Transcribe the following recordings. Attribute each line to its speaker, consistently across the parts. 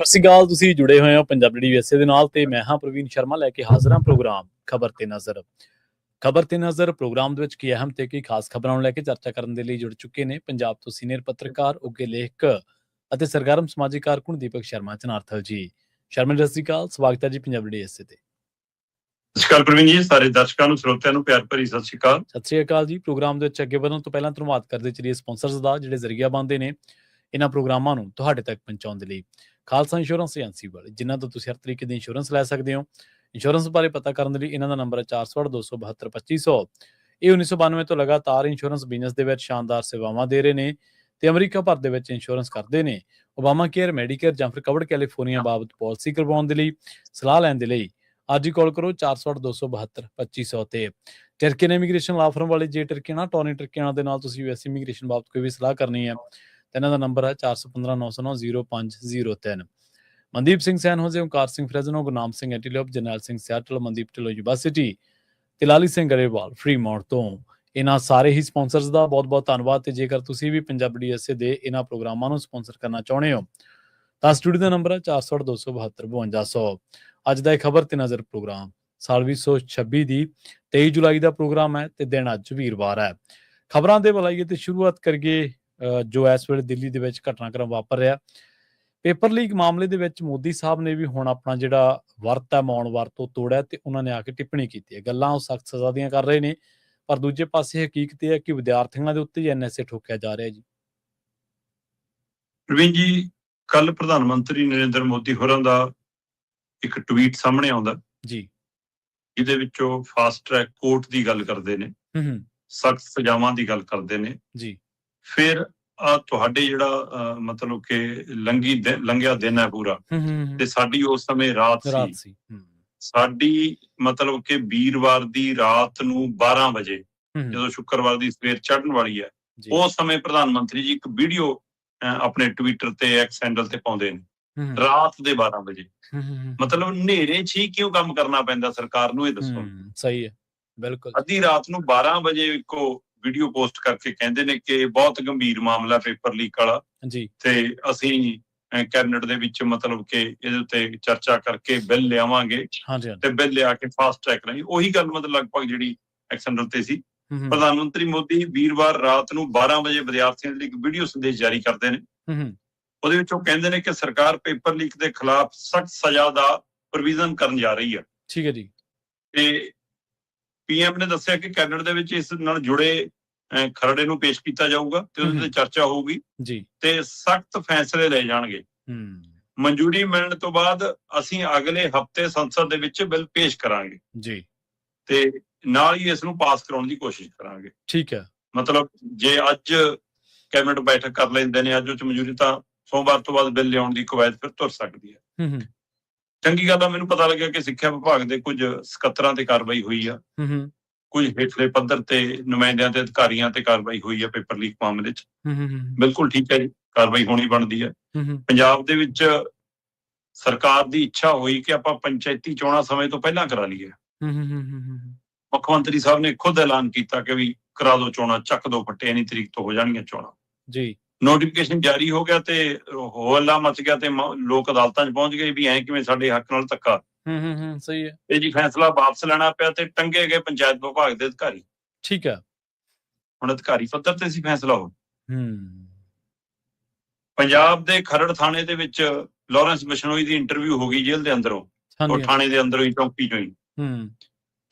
Speaker 1: ਸਤਿ ਸ਼੍ਰੀ ਅਕਾਲ। ਤੁਸੀਂ ਜੁੜੇ ਹੋਏ ਹੋ ਪੰਜਾਬੀ ਡੀਵੀਐਸਏ ਦੇ ਨਾਲ ਤੇ ਮੈਂ ਹਾਂ ਪ੍ਰਵੀਨ ਸ਼ਰਮਾ ਲੈ ਕੇ ਹਾਜ਼ਰ ਹਾਂ ਪ੍ਰੋਗਰਾਮ ਖਬਰ ਤੇ ਨਜ਼ਰ। ਖਬਰ ਤੇ ਨਜ਼ਰ ਪ੍ਰੋਗਰਾਮ ਦੇ ਵਿੱਚ ਕੀ ਅਹਿਮ ਤੇ ਕੀ ਖਾਸ ਖਬਰਾਂ ਨੂੰ ਲੈ ਕੇ ਚਰਚਾ ਕਰਨ ਦੇ ਲਈ ਜੁੜ ਚੁੱਕੇ ਨੇ ਪੰਜਾਬ ਤੋਂ ਸੀਨੀਅਰ ਪੱਤਰਕਾਰ, ਉੱਘੇ ਲੇਖਕ ਅਤੇ ਸਰਗਰਮ ਸਮਾਜਿਕ ਕਾਰਕੁਨ ਦੀਪਕ ਸ਼ਰਮਾ ਚਨਾਰਥਲ ਜੀ। ਸ਼ਰਮਾ ਜੀ, ਸਤਿ ਸ਼੍ਰੀ ਅਕਾਲ। ਸਵਾਗਤ ਹੈ ਜੀ ਪੰਜਾਬੀ ਡੀਵੀਐਸਏ ਤੇ।
Speaker 2: ਸਤਿ ਸ਼੍ਰੀ ਅਕਾਲ ਪ੍ਰਵੀਨ ਜੀ, ਸਾਰੇ ਦਰਸ਼ਕਾਂ ਨੂੰ ਸਰੋਤਿਆਂ ਨੂੰ ਪਿਆਰ ਭਰੀ ਸਤਿ ਸ਼੍ਰੀ ਅਕਾਲ।
Speaker 1: ਸਤਿ ਸ਼੍ਰੀ ਅਕਾਲ ਜੀ। ਪ੍ਰੋਗਰਾਮ ਦੇ ਵਿੱਚ ਅੱਗੇ ਵਧਣ ਤੋਂ ਪਹਿਲਾਂ ਧੰਨਵਾਦ ਕਰਦੇ ਚਲੀਏ ਸਪਾਂਸਰਸ ਦਾ, ਜਿਹੜੇ ਜ਼ਰੀਆ ਬਣਦੇ ਨੇ ਇਹਨਾਂ ਪ੍ਰੋਗਰਾਮਾਂ ਨੂੰ ਤੁਹਾਡੇ ਤੱਕ ਪਹੁੰਚਾਉਣ ਦੇ ਲਈ। ਖਾਲਸਾ ਇੰਸ਼ੋਰੈਂਸ ਏਜੰਸੀ ਵਾਲੇ, ਜਿਨ੍ਹਾਂ ਤੋਂ ਤੁਸੀਂ ਹਰ ਤਰੀਕੇ ਦੀ ਇੰਸ਼ੋਰੈਂਸ ਲੈ ਸਕਦੇ ਹੋ। ਇੰਸ਼ੋਰੈਂਸ ਬਾਰੇ ਪਤਾ ਕਰਨ ਦੇ ਲਈ ਇਹਨਾਂ ਦਾ ਨੰਬਰ ਹੈ 468-272-2500। ਇਹ 1992 ਤੋਂ ਲਗਾਤਾਰ ਇੰਸ਼ੋਰੈਂਸ ਬਿਜ਼ਨਸ ਦੇ ਵਿੱਚ ਸ਼ਾਨਦਾਰ ਸੇਵਾਵਾਂ ਦੇ ਰਹੇ ਨੇ ਤੇ ਅਮਰੀਕਾ ਭਰ ਦੇ ਵਿੱਚ ਇੰਸ਼ੋਰੈਂਸ ਕਰਦੇ ਨੇ। ਓਬਾਮਾ ਕੇਅਰ, ਮੈਡੀਕੇਅਰ ਜਾਂ ਫਿਰ ਕਵਰਡ ਕੈਲੀਫੋਰਨੀਆ ਬਾਬਤ ਪਾਲਿਸੀ ਕਰਵਾਉਣ ਦੇ ਲਈ, ਸਲਾਹ ਲੈਣ ਦੇ ਲਈ ਅੱਜ ਹੀ ਕਾਲ ਕਰੋ 468-272-2500 ਤੇ। ਟਰਕੀਅਨ ਇਮੀਗ੍ਰੇਸ਼ਨ ਲਾ ਫਰਮ ਵਾਲੇ, ਜੇ ਟਰਕੀਆਣਾ ਟੋਨੀ ਟਰਕੀਆਣਾ ਦੇ ਨਾਲ ਤੁਸੀਂ ਯੂਐਸ ਇਮੀਗ੍ਰੇਸ਼ਨ ਬਾਬਤ ਕੋਈ ਵੀ ਸਲਾਹ ਕਰਨੀ ਹੈ ਤੇ ਇਹਨਾਂ ਦਾ ਨੰਬਰ ਹੈ 4159090503। ਮਨਦੀਪ ਸਿੰਘ ਸੈਨ ਹੋਜੇ, ਓਂਕਾਰ ਸਿੰਘ ਫਰੈਜ਼ਨੋ, ਗੁਰਨਾਮ ਸਿੰਘ ਐਂਟੀਲੋਪ, ਜਰਨੈਲ ਸਿੰਘ ਸਿਆਟਲ, ਮਨਦੀਪ ਢਿੱਲੋਂ ਯੂਨੀਵਰਸਿਟੀ ਤੇ ਲਾਲੀ ਸਿੰਘ ਗਰੇਵਾਲ ਫਰੀਮੌਂਟ ਤੋਂ। ਇਹਨਾਂ ਸਾਰੇ ਹੀ ਸਪਾਂਸਰਸ ਦਾ ਬਹੁਤ ਬਹੁਤ ਧੰਨਵਾਦ। ਤੇ ਜੇਕਰ ਤੁਸੀਂ ਵੀ ਪੰਜਾਬੀ ਡੀਐਸਏ ਦੇ ਇਹਨਾਂ ਪ੍ਰੋਗਰਾਮਾਂ ਨੂੰ ਸਪਾਂਸਰ ਕਰਨਾ ਚਾਹੁੰਦੇ ਹੋ ਤਾਂ ਸਟੂਡੀਓ ਦਾ ਨੰਬਰ ਹੈ 468-272-5200। ਅੱਜ ਦਾ ਇਹ ਖਬਰ ਤੇ ਨਜ਼ਰ ਪ੍ਰੋਗਰਾਮ ਸਾਲ 2026 ਦੀ 23 ਜੁਲਾਈ ਦਾ ਪ੍ਰੋਗਰਾਮ ਹੈ ਤੇ ਦਿਨ ਅੱਜ ਵੀਰਵਾਰ ਹੈ। ਖਬਰਾਂ ਦੇ ਬੁਲਾਈਏ ਤੇ ਸ਼ੁਰੂਆਤ ਕਰੀਏ ਜੋ ਇਸ ਵੇਲੇ ਦਿੱਲੀ ਦੇ ਵਿੱਚ ਘਟਨਾਕ੍ਰਮ ਵਾਪਰ ਰਿਹਾ। ਪੇਪਰ ਲੀਕ ਮਾਮਲੇ ਦੇ ਵਿੱਚ ਮੋਦੀ ਸਾਹਿਬ ਨੇ ਵੀ ਹੁਣ ਆਪਣਾ ਜਿਹੜਾ ਵਰਤ ਹੈ, ਮੌਨ ਵਰਤ, ਉਹ ਤੋੜਿਆ ਤੇ ਉਹਨਾਂ ਨੇ ਆ ਕੇ ਟਿੱਪਣੀ ਕੀਤੀ ਹੈ। ਗੱਲਾਂ ਉਹ ਸਖਤ ਸਜ਼ਾ ਦੀਆਂ ਕਰ ਰਹੇ ਨੇ, ਪਰ ਦੂਜੇ ਪਾਸੇ ਹਕੀਕਤ ਇਹ ਹੈ ਕਿ ਵਿਦਿਆਰਥੀਆਂ ਦੇ ਉੱਤੇ ਐਨਐਸਏ ਠੋਕਿਆ ਜਾ ਰਿਹਾ ਜੀ।
Speaker 2: ਪ੍ਰਵੀਨ ਜੀ, ਕੱਲ ਪ੍ਰਧਾਨ ਮੰਤਰੀ ਨਰਿੰਦਰ ਮੋਦੀ ਹੋਰਾਂ ਦਾ ਇੱਕ ਟਵੀਟ ਸਾਹਮਣੇ ਆਉਂਦਾ
Speaker 1: ਜੀ,
Speaker 2: ਜਿਹਦੇ ਵਿੱਚੋਂ ਫਾਸਟ ਟਰੈਕ ਕੋਰਟ ਦੀ ਗੱਲ ਕਰਦੇ ਨੇ, ਸਖਤ ਸਜ਼ਾਵਾਂ ਦੀ ਗੱਲ ਕਰਦੇ ਨੇ
Speaker 1: ਜੀ।
Speaker 2: ਫਿਰ ਤੁਹਾਡੇ ਜਿਹੜਾ ਮਤਲਬ ਕਿ ਲੰਘਿਆ ਦਿਨ ਹੈ ਪੂਰਾ, ਤੇ ਸਾਡੀ ਉਸ ਸਮੇਂ ਰਾਤ ਸੀ। ਸਾਡੀ ਮਤਲਬ ਕਿ ਵੀਰਵਾਰ ਦੀ ਰਾਤ ਨੂੰ 12 ਵਜੇ ਜਦੋਂ ਸ਼ੁੱਕਰਵਾਰ ਦੀ ਸਵੇਰ ਚੜ੍ਹਨ ਵਾਲੀ ਹੈ, ਉਸ ਸਮੇਂ ਪ੍ਰਧਾਨ ਮੰਤਰੀ ਜੀ ਇੱਕ ਵੀਡੀਓ ਆਪਣੇ ਟਵਿੱਟਰ ਤੇ ਐਕਸ ਹੈਂਡਲ ਤੇ ਪਾਉਂਦੇ ਨੇ, ਰਾਤ ਦੇ 12 ਵਜੇ। ਮਤਲਬ ਹਨੇਰੇ 'ਚ ਹੀ ਕਿਉਂ ਕੰਮ ਕਰਨਾ ਪੈਂਦਾ ਸਰਕਾਰ ਨੂੰ, ਇਹ ਦੱਸੋ।
Speaker 1: ਸਹੀ ਹੈ, ਬਿਲਕੁਲ।
Speaker 2: ਅੱਧੀ ਰਾਤ ਨੂੰ 12 ਵਜੇ ਇੱਕੋ ਵੀਡੀਓ ਪੋਸਟ ਕਰਕੇ ਕਹਿੰਦੇ ਨੇ ਕਿ ਬਹੁਤ ਗੰਭੀਰ ਮਾਮਲਾ ਪੇਪਰ ਲੀਕ ਵਾਲਾ
Speaker 1: ਜੀ, ਤੇ
Speaker 2: ਅਸੀਂ ਕੈਬਨਿਟ ਦੇ ਵਿੱਚ ਮਤਲਬ ਕਿ ਇਹਦੇ ਉੱਤੇ ਚਰਚਾ ਕਰਕੇ ਬਿੱਲ ਲਿਆਵਾਂਗੇ ਤੇ ਬਿੱਲ ਲਿਆ ਕੇ ਫਾਸਟ ਟਰੈਕ ਰਾਹੀਂ। ਉਹੀ ਗੱਲ ਮਤਲਬ ਲਗਭਗ ਜਿਹੜੀ ਐਕਸ ਹੈਂਡਲ ਤੇ ਸੀ। ਪ੍ਰਧਾਨ ਮੰਤਰੀ ਮੋਦੀ ਵੀਰਵਾਰ ਰਾਤ ਨੂੰ 12 ਵਜੇ ਵਿਦਿਆਰਥੀਆਂ ਲਈ ਇੱਕ ਵੀਡੀਓ ਸੰਦੇਸ਼ ਜਾਰੀ ਕਰਦੇ ਨੇ। ਉਹਦੇ ਵਿੱਚ ਉਹ ਕਹਿੰਦੇ ਨੇ ਕਿ ਸਰਕਾਰ ਪੇਪਰ ਲੀਕ ਦੇ ਖਿਲਾਫ ਸਖਤ ਸਜ਼ਾ ਦਾ ਪ੍ਰੋਵੀਜ਼ਨ ਕਰਨ ਜਾ ਰਹੀ ਹੈ।
Speaker 1: ਠੀਕ ਹੈ ਜੀ।
Speaker 2: ਤੇ ਪੀਐਮ ਨੇ ਦੱਸਿਆ ਕਿ ਕੈਬਨਿਟ ਦੇ ਵਿੱਚ ਇਸ ਨਾਲ ਜੁੜੇ ਖਰੜੇ ਨੂੰ ਪੇਸ਼ ਕੀਤਾ ਜਾਊਗਾ ਤੇ ਉਹਦੇ ਤੇ ਚਰਚਾ ਹੋਊਗੀ ਜੀ, ਤੇ ਸਖਤ ਫੈਸਲੇ ਲਏ ਜਾਣਗੇ। ਮਨਜ਼ੂਰੀ ਮਿਲਣ ਤੋਂ ਬਾਅਦ ਅਸੀਂ ਅਗਲੇ ਹਫ਼ਤੇ ਸੰਸਦ ਦੇ ਵਿੱਚ ਬਿੱਲ ਪੇਸ਼ ਕਰਾਂਗੇ ਜੀ, ਤੇ ਨਾਲ ਹੀ ਇਸ ਨੂੰ ਪਾਸ ਕਰਾਉਣ ਦੀ ਕੋਸ਼ਿਸ਼ ਕਰਾਂਗੇ। ਠੀਕ ਹੈ। ਮਤਲਬ ਜੇ ਅੱਜ ਕੈਬਨਿਟ ਬੈਠਕ ਕਰ ਲੈਂਦੇ ਨੇ, ਅੱਜ ਉਹ 'ਚ ਮਨਜ਼ੂਰੀ, ਤਾਂ ਸੋਮਵਾਰ ਤੋਂ ਬਾਅਦ ਬਿੱਲ ਲਿਆਉਣ ਦੀ ਕਵਾਇਦ ਫਿਰ ਤੁਰ ਸਕਦੀ ਹੈ। ਚੰਗੀ ਗੱਲ ਆ। ਮੈਨੂੰ ਪਤਾ ਲੱਗਿਆ ਕਿ ਸਿੱਖਿਆ ਵਿਭਾਗ ਦੇ ਕੁਝ ਸਕੱਤਰਾਂ ਤੇ ਕਾਰਵਾਈ ਹੋਈ ਆ, ਕੁਝ ਹੇਠਲੇ ਪੱਧਰ ਤੇ ਨੁਮਾਇੰਦਿਆਂ ਤੇ ਅਧਿਕਾਰੀਆਂ ਤੇ ਕਾਰਵਾਈ ਹੋਈ ਆ ਪੇਪਰ ਲੀਕ ਮਾਮਲੇ 'ਚ। ਬਿਲਕੁਲ ਠੀਕ ਹੈ ਜੀ, ਕਾਰਵਾਈ ਹੋਣੀ ਬਣਦੀ ਹੈ। ਪੰਜਾਬ ਦੇ ਵਿੱਚ ਸਰਕਾਰ ਦੀ ਇੱਛਾ ਹੋਈ ਕਿ ਆਪਾਂ ਪੰਚਾਇਤੀ ਚੋਣਾਂ ਸਮੇਂ ਤੋਂ ਪਹਿਲਾਂ ਕਰਾ ਲਈਏ। ਮੁੱਖ ਮੰਤਰੀ ਸਾਹਿਬ ਨੇ ਖੁਦ ਐਲਾਨ ਕੀਤਾ ਕਿ ਵੀ ਕਰਾ ਦੋ ਚੋਣਾਂ, ਚੱਕ ਦੋ ਫੱਟੇ, ਇੰਨੀ ਤਰੀਕ ਤੋਂ ਹੋ ਜਾਣਗੀਆਂ ਚੋਣਾਂ ਜੀ। ਨੋਟੀਫਿਕੇਸ਼ਨ ਜਾਰੀ ਹੋ ਗਿਆ ਤੇ ਹੋਲਾ ਮਚ ਗਿਆ ਤੇ ਲੋਕ ਅਦਾਲਤਾਂ 'ਚ ਪਹੁੰਚ ਗਏ ਵੀ ਐਂ ਕਿਵੇਂ ਸਾਡੇ ਹੱਕ ਨਾਲ ਧੱਕਾ।
Speaker 1: ਸਹੀ ਹੈ।
Speaker 2: ਇਹ ਜੀ ਫੈਸਲਾ ਵਾਪਸ ਲੈਣਾ ਪਿਆ ਤੇ ਟੰਗੇ ਗਏ ਪੰਚਾਇਤ ਵਿਭਾਗ ਦੇ ਅਧਿਕਾਰੀ।
Speaker 1: ਠੀਕ ਹੈ।
Speaker 2: ਹੁਣ ਅਧਿਕਾਰੀ ਪੱਧਰ ਤੇ ਸੀ ਫੈਸਲਾ ਹੋ। ਪੰਜਾਬ ਦੇ ਖਰੜ ਥਾਣੇ ਦੇ ਵਿੱਚ ਲਾਰੈਂਸ ਬਿਸ਼ਨੋਈ ਦੀ ਇੰਟਰਵਿਊ ਹੋ ਗਈ ਜੇਲ੍ਹ ਦੇ ਅੰਦਰੋਂ, ਉਹ ਥਾਣੇ ਦੇ ਅੰਦਰੋਂ ਹੀ, ਚੌਂਕੀ ਚੋਂ ਹੀ।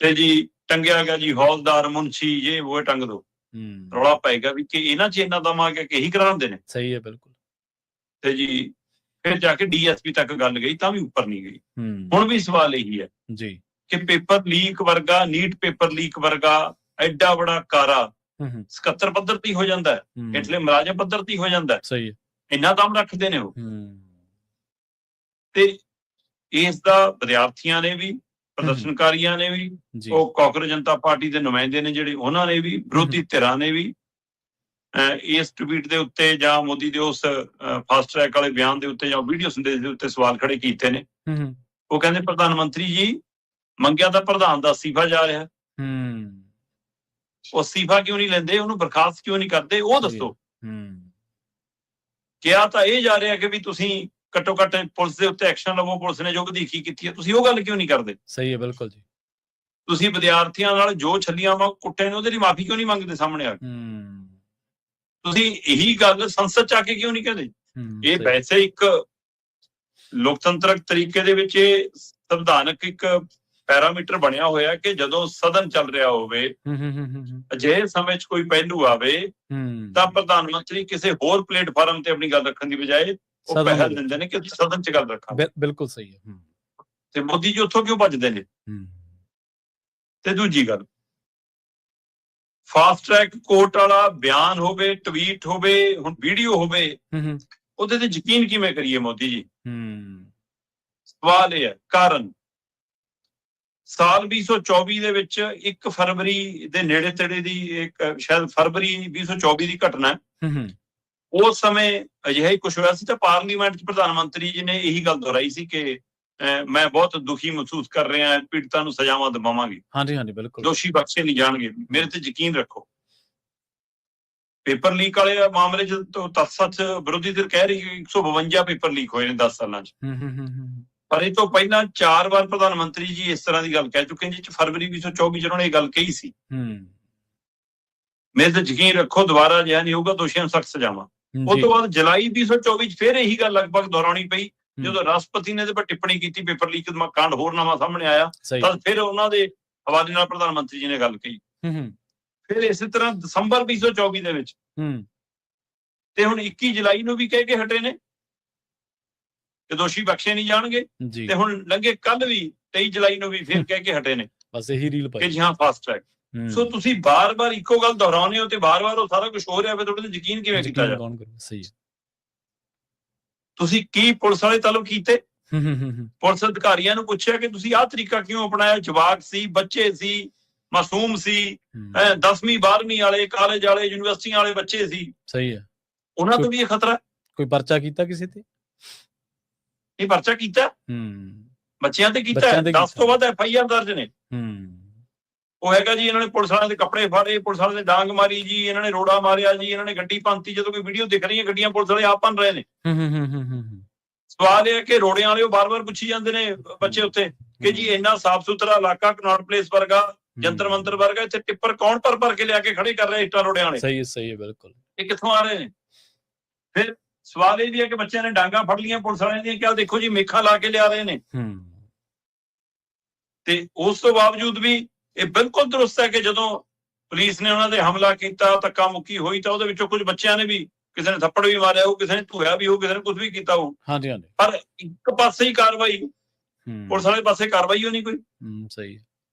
Speaker 2: ਤੇ ਜੀ ਟੰਗਿਆ ਗਿਆ ਜੀ ਹੌਲਦਾਰ, ਮੁਨਸ਼ੀ, ਇਹ ਉਹ ਟੰਗ ਦੋ। ਰੌਲਾ ਪਏਗਾ ਵੀ ਕਿ ਇਹਨਾਂ 'ਚ ਇੰਨਾ ਦਮ ਆ ਗਿਆ ਕਿ ਇਹੀ ਕਰਾਉਂਦੇ ਨੇ। ਸਹੀ ਹੈ, ਬਿਲਕੁਲ। ਤੇ ਜੀ ਫਿਰ ਜਾ ਕੇ ਡੀਐਸਪੀ ਤੱਕ ਗੱਲ ਗਈ, ਤਾਂ ਵੀ ਉੱਪਰ ਨਹੀਂ ਗਈ। ਹੁਣ ਵੀ ਸਵਾਲ ਇਹੀ ਹੈ ਜੀ ਕਿ ਪੇਪਰ ਲੀਕ ਵਰਗਾ, ਨੀਟ ਪੇਪਰ ਲੀਕ ਵਰਗਾ ਐਡਾ ਬੜਾ ਕਾਰਾ ਸਕੱਤਰ ਪੱਧਰ ਤੇ ਹੋ ਜਾਂਦਾ ਹੈ, ਹੇਠਲੇ ਮੁਲਾਜ਼ਮ ਪੱਧਰ ਤੇ ਹੋ ਜਾਂਦਾ ਹੈ। ਸਹੀ ਹੈ। ਇੰਨਾ ਦਮ ਰੱਖਦੇ ਨੇ ਉਹ। ਤੇ ਇਸ ਦਾ ਵਿਦਿਆਰਥੀਆਂ ਨੇ ਵੀ, ਪ੍ਰਦਰਸ਼ਨਕਾਰੀਆਂ ਨੇ ਵੀ, ਉਹ ਕਾਂਗਰਸ ਜਨਤਾ ਪਾਰਟੀ ਦੇ ਨੁਮਾਇੰਦੇ ਨੇ ਜਿਹੜੇ, ਉਹਨਾਂ ਨੇ ਵੀ, ਵਿਰੋਧੀ ਧਿਰਾਂ ਨੇ ਵੀ ਇਸ ਟਵੀਟ ਦੇ ਉੱਤੇ ਜਾਂ ਮੋਦੀ ਦੇ ਉਸ ਫਾਸਟ ਟਰੈਕ ਵਾਲੇ ਬਿਆਨ ਦੇ ਉੱਤੇ ਜਾਂ ਵੀਡੀਓ ਸੰਦੇਸ਼ ਦੇ ਉੱਤੇ ਸਵਾਲ ਖੜੇ ਕੀਤੇ ਨੇ। ਉਹ ਕਹਿੰਦੇ ਪ੍ਰਧਾਨ ਮੰਤਰੀ ਜੀ, ਮੰਗਿਆ ਤਾਂ ਪ੍ਰਧਾਨ ਦਾ ਅਸਤੀਫਾ ਜਾ ਰਿਹਾ, ਉਹ ਅਸਤੀਫਾ ਕਿਉਂ ਨਹੀਂ ਲੈਂਦੇ, ਉਹਨੂੰ ਬਰਖਾਸਤ ਕਿਉਂ ਨਹੀਂ ਕਰਦੇ, ਉਹ ਦੱਸੋ। ਕਿਹਾ ਤਾਂ ਇਹ ਜਾ ਰਿਹਾ ਕਿ ਵੀ ਤੁਸੀਂ ਘੱਟੋ ਘੱਟ ਪੁਲਿਸ ਦੇ ਉੱਤੇ ਐਕਸ਼ਨ ਲਵੋ, ਪੁਲਿਸ ਨੇ ਜੋ ਵਧੀਕੀ ਕੀਤੀ ਹੈ, ਤੁਸੀਂ ਉਹ ਗੱਲ ਕਿਉਂ ਨਹੀਂ ਕਰਦੇ?
Speaker 1: ਸਹੀ ਹੈ, ਬਿਲਕੁਲ ਜੀ।
Speaker 2: ਤੁਸੀਂ ਵਿਦਿਆਰਥੀਆਂ ਨਾਲ ਜੋ ਛੱਲੀਆਂ ਵਾਂਗ ਕੁੱਟੇ ਨੇ ਉਹਦੇ ਲਈ ਮਾਫੀ ਕਿਉਂ ਨਹੀਂ ਮੰਗਦੇ ਸਾਹਮਣੇ ਆ ਕੇ? ਤੁਸੀਂ ਇਹੀ ਗੱਲ ਸੰਸਦ ਚ ਆ ਕੇ ਕਿਉਂ ਨਹੀਂ ਕਹਿੰਦੇ? ਇਹ ਵੈਸੇ ਇੱਕ ਲੋਕਤੰਤਰਕ ਤਰੀਕੇ ਦੇ ਵਿੱਚ ਇਹ ਸੰਵਿਧਾਨਕ ਇੱਕ ਪੈਰਾਮੀਟਰ ਬਣਿਆ ਹੋਇਆ ਕਿ ਜਦੋਂ ਸਦਨ ਚੱਲ ਰਿਹਾ ਹੋਵੇ, ਅਜਿਹੇ ਸਮੇਂ 'ਚ ਕੋਈ ਪਹਿਲੂ ਆਵੇ ਤਾਂ ਪ੍ਰਧਾਨ ਮੰਤਰੀ ਕਿਸੇ ਹੋਰ ਪਲੇਟਫਾਰਮ ਤੇ ਆਪਣੀ ਗੱਲ ਰੱਖਣ ਦੀ ਬਜਾਏ ਉਹ ਪਹਿਲ ਦਿੰਦੇ ਨੇ ਕਿ ਸਦਨ 'ਚ ਗੱਲ ਰੱਖਾਂ।
Speaker 1: ਬਿਲਕੁਲ ਸਹੀ ਹੈ।
Speaker 2: ਤੇ ਮੋਦੀ ਜੀ ਉੱਥੋਂ ਕਿਉਂ ਭੱਜਦੇ ਨੇ? ਤੇ ਦੂਜੀ ਗੱਲ, ਫਾਸਟ ਟਰੈਕ ਕੋਰਟ ਵਾਲਾ ਬਿਆਨ ਹੋਵੇ, ਟਵੀਟ ਹੋਵੇ, ਹੁਣ ਵੀਡੀਓ ਹੋਵੇ, ਉਹਦੇ ਤੇ ਯਕੀਨ ਕਿਵੇਂ ਕਰੀਏ ਮੋਦੀ ਜੀ? ਸਵਾਲ ਇਹ ਹੈ। ਕਾਰਨ ਸਾਲ 2024 ਦੇ ਵਿੱਚ 1 ਫਰਵਰੀ ਦੇ ਨੇੜੇ ਤੇੜੇ ਦੀ ਇੱਕ ਸ਼ਾਇਦ ਫਰਵਰੀ 2024 ਦੀ ਘਟਨਾ ਹੈ। ਉਸ ਸਮੇਂ ਅਜਿਹਾ ਹੀ ਕੁਝ ਹੋਇਆ ਸੀ ਤਾਂ ਪਾਰਲੀਮੈਂਟ 'ਚ ਪ੍ਰਧਾਨ ਮੰਤਰੀ ਜੀ ਨੇ ਇਹੀ ਗੱਲ ਦੁਹਰਾਈ ਸੀ ਕਿ ਮੈਂ ਬਹੁਤ ਦੁਖੀ ਮਹਿਸੂਸ ਕਰ ਰਿਹਾ, ਪੀੜਤਾਂ ਨੂੰ ਸਜ਼ਾਵਾਂ ਦਿਵਾਵਾਂਗੇ।
Speaker 1: ਹਾਂਜੀ ਹਾਂਜੀ, ਬਿਲਕੁਲ।
Speaker 2: ਦੋਸ਼ੀ ਬਖਸ਼ੇ ਨਹੀਂ ਜਾਣਗੇ, ਮੇਰੇ ਤੇ ਯਕੀਨ ਰੱਖੋ। ਪੇਪਰ ਲੀਕ ਵਾਲੇ ਮਾਮਲੇ 'ਚ ਤੱਤ ਵਿਰੋਧੀ ਧਿਰ ਕਹਿ ਰਹੀ 152 ਪੇਪਰ ਲੀਕ ਹੋਏ ਨੇ 10 ਸਾਲਾਂ 'ਚ। ਪਰ ਇਹ ਤੋਂ ਪਹਿਲਾਂ 4 ਵਾਰ ਪ੍ਰਧਾਨ ਮੰਤਰੀ ਜੀ ਇਸ ਤਰ੍ਹਾਂ ਦੀ ਗੱਲ ਕਹਿ ਚੁੱਕੇ ਨੇ, ਜਿਸ 'ਚ ਫਰਵਰੀ 2024 'ਚ ਉਹਨਾਂ ਨੇ ਇਹ ਗੱਲ ਕਹੀ ਸੀ। ਮੇਰੇ ਤੇ ਯਕੀਨ ਰੱਖੋ ਦੁਬਾਰਾ ਅਜਿਹਾ ਨਹੀਂ ਹੋਊਗਾ, ਦੋਸ਼ੀਆਂ ਨੂੰ ਸਖਤ ਸਜ਼ਾਵਾਂ। ਉਸ ਤੋਂ ਬਾਅਦ ਜੁਲਾਈ 2024 'ਚ ਫਿਰ ਇਹੀ ਗੱਲ ਲਗਭਗ ਦੁਹਰਾਉਣੀ ਪਈ ਜਦੋਂ ਰਾਸ਼ਟਰਪਤੀ ਨੇ ਇਹਦੇ ਪਰ ਟਿੱਪਣੀ ਕੀਤੀ, ਪੇਪਰ ਲੀਕ ਦਾ ਕਾਂਡ ਹੋਰ ਨਵਾਂ ਸਾਹਮਣੇ ਆਇਆ, ਤਾਂ ਫਿਰ ਉਹਨਾਂ ਦੇ ਹਵਾਲੇ ਨਾਲ ਪ੍ਰਧਾਨ ਮੰਤਰੀ ਜੀ ਨੇ ਗੱਲ ਕਹੀ। ਫਿਰ ਇਸੇ ਤਰ੍ਹਾਂ ਦਸੰਬਰ 2024 ਦੇ ਵਿੱਚ ਤੇ ਹੁਣ 21 ਜੁਲਾਈ ਨੂੰ ਵੀ ਕਹਿ ਕੇ ਹਟੇ ਨੇ ਕਿ ਦੋਸ਼ੀ ਬਖਸ਼ੇ ਨਹੀਂ ਜਾਣਗੇ, ਤੇ ਹੁਣ ਲੰਘੇ ਕੱਲ ਵੀ 23 ਜੁਲਾਈ ਨੂੰ ਵੀ ਫਿਰ ਕਹਿ ਕੇ ਹਟੇ ਨੇ
Speaker 1: ਬਸ ਇਹੀ ਰੀਲ ਪਾਈ
Speaker 2: ਕਿ ਜੀ ਹਾਂ ਫਾਸਟ ਟਰੈਕ। ਸੋ ਤੁਸੀਂ ਬਾਰ-ਬਾਰ ਇੱਕੋ ਗੱਲ ਦੁਹਰਾਉਂਦੇ ਹੋ ਤੇ ਬਾਰ-ਬਾਰ ਉਹ ਸਾਰਾ ਕੁਝ ਹੋ ਰਿਹਾ, ਫਿਰ ਤੁਹਾਡੇ ਤੇ ਯਕੀਨ ਕਿਵੇਂ ਕੀਤਾ ਜਾਵੇ?
Speaker 1: ਸਹੀ ਹੈ।
Speaker 2: ਤੁਸੀਂ ਕੀ ਪੁਲਿਸ ਵਾਲੇ ਤਾਲੁਕ ਕੀਤੇ? ਪੁਲਿਸ ਅਧਿਕਾਰੀਆਂ ਨੂੰ ਪੁੱਛਿਆ ਕਿ ਤੁਸੀਂ ਆਹ ਤਰੀਕਾ ਕਿਉਂ ਅਪਣਾਇਆ? ਜਵਾਕ ਸੀ, ਬੱਚੇ ਸੀ, ਮਾਸੂਮ ਸੀ, 10ਵੀਂ 12ਵੀਂ ਵਾਲੇ, ਕਾਲਜ ਵਾਲੇ, ਯੂਨੀਵਰਸਿਟੀਆਂ ਵਾਲੇ ਬੱਚੇ ਸੀ।
Speaker 1: ਸਹੀ ਹੈ।
Speaker 2: ਉਹਨਾਂ ਤੋਂ ਵੀ ਇਹ ਖਤਰਾ।
Speaker 1: ਕੋਈ ਪਰਚਾ ਕੀਤਾ ਕਿਸੇ ਤੇ?
Speaker 2: ਇਹ ਪਰਚਾ ਕੀਤਾ ਬੱਚਿਆਂ ਤੇ ਕੀਤਾ, 10 ਤੋਂ ਵੱਧ FIR ਦਰਜ ਨੇ। ਉਹ ਹੈਗਾ ਜੀ ਇਹਨਾਂ ਨੇ ਪੁਲਿਸ ਵਾਲਿਆਂ ਦੇ ਕੱਪੜੇ ਫਾੜੇ, ਪੁਲਿਸ ਵਾਲਿਆਂ ਨੇ ਡਾਂਗ ਮਾਰੀ ਜੀ, ਇਹਨਾਂ ਨੇ ਰੋੜਾ ਮਾਰਿਆ ਜੀ, ਇਹਨਾਂ ਨੇ ਗੱਡੀ ਭੰਨਤੀ। ਜਦੋਂ ਕੋਈ ਵੀਡੀਓ ਦਿਖ ਰਹੀ ਹੈ ਗੱਡੀਆਂ ਪੁਲਿਸ ਵਾਲੇ ਆਪ ਭੰਨ ਰਹੇ ਨੇ। ਸਵਾਲ ਇਹ ਹੈ ਕਿ ਰੋੜਿਆਂ ਵਾਲੇ ਉਹ ਬਾਰ-ਬਾਰ ਪੁੱਛੀ ਜਾਂਦੇ ਨੇ ਬੱਚੇ ਉੱਤੇ ਕਿ ਜੀ ਇੰਨਾ ਸਾਫ਼ ਸੁਥਰਾ ਇਲਾਕਾ, ਕਨੌਟ ਪਲੇਸ ਵਰਗਾ, ਜੰਤਰ ਮੰਤਰ ਵਰਗਾ, ਇੱਥੇ ਟਿੱਪਰ ਕੌਣ ਭਰ ਕੇ ਲਿਆ ਕੇ ਖੜੇ ਕਰ ਰਹੇ ਇੱਟਾਂ ਰੋੜਿਆਂ ਵਾਲੇ?
Speaker 1: ਸਹੀ ਹੈ ਬਿਲਕੁਲ। ਇਹ
Speaker 2: ਕਿੱਥੋਂ ਆ ਰਹੇ ਨੇ? ਫਿਰ ਸਵਾਲ ਇਹ ਵੀ ਹੈ ਕਿ ਬੱਚਿਆਂ ਨੇ ਡਾਂਗਾ ਫੜ ਲਈਆਂ ਪੁਲਿਸ ਵਾਲਿਆਂ ਦੀਆਂ, ਕਿਹਾ ਦੇਖੋ ਜੀ ਮੇਖਾਂ ਲਾ ਕੇ ਲਿਆ ਰਹੇ ਨੇ। ਤੇ ਉਸ ਤੋਂ ਬਾਵਜੂਦ ਵੀ ਇਹ ਬਿਲਕੁਲ ਦਰੁਸਤ ਹੈ ਕਿ ਜਦੋਂ ਪੁਲਿਸ ਨੇ ਉਹਨਾਂ ਦੇ ਹਮਲਾ ਕੀਤਾ, ਧੱਕਾ ਮੁੱਕੀ ਹੋਈ, ਤਾਂ ਉਹਦੇ ਵਿੱਚੋਂ ਕੁਝ ਬੱਚਿਆਂ ਨੇ ਵੀ, ਕਿਸੇ ਨੇ ਥੱਪੜ ਵੀ ਮਾਰਿਆ ਹੋਊ, ਕਿਸੇ ਨੇ ਧੂਇਆ ਵੀ ਹੋਊ, ਕਿਸੇ ਨੇ ਕੁਝ ਵੀ ਕੀਤਾ ਹੋਊ। ਪਰ ਇੱਕ ਪਾਸੇ ਹੀ ਕਾਰਵਾਈ, ਪੁਲਿਸ ਵਾਲੇ ਪਾਸੇ ਕਾਰਵਾਈ ਹੋ ਨਹੀਂ ਕੋਈ।
Speaker 1: ਸਹੀ।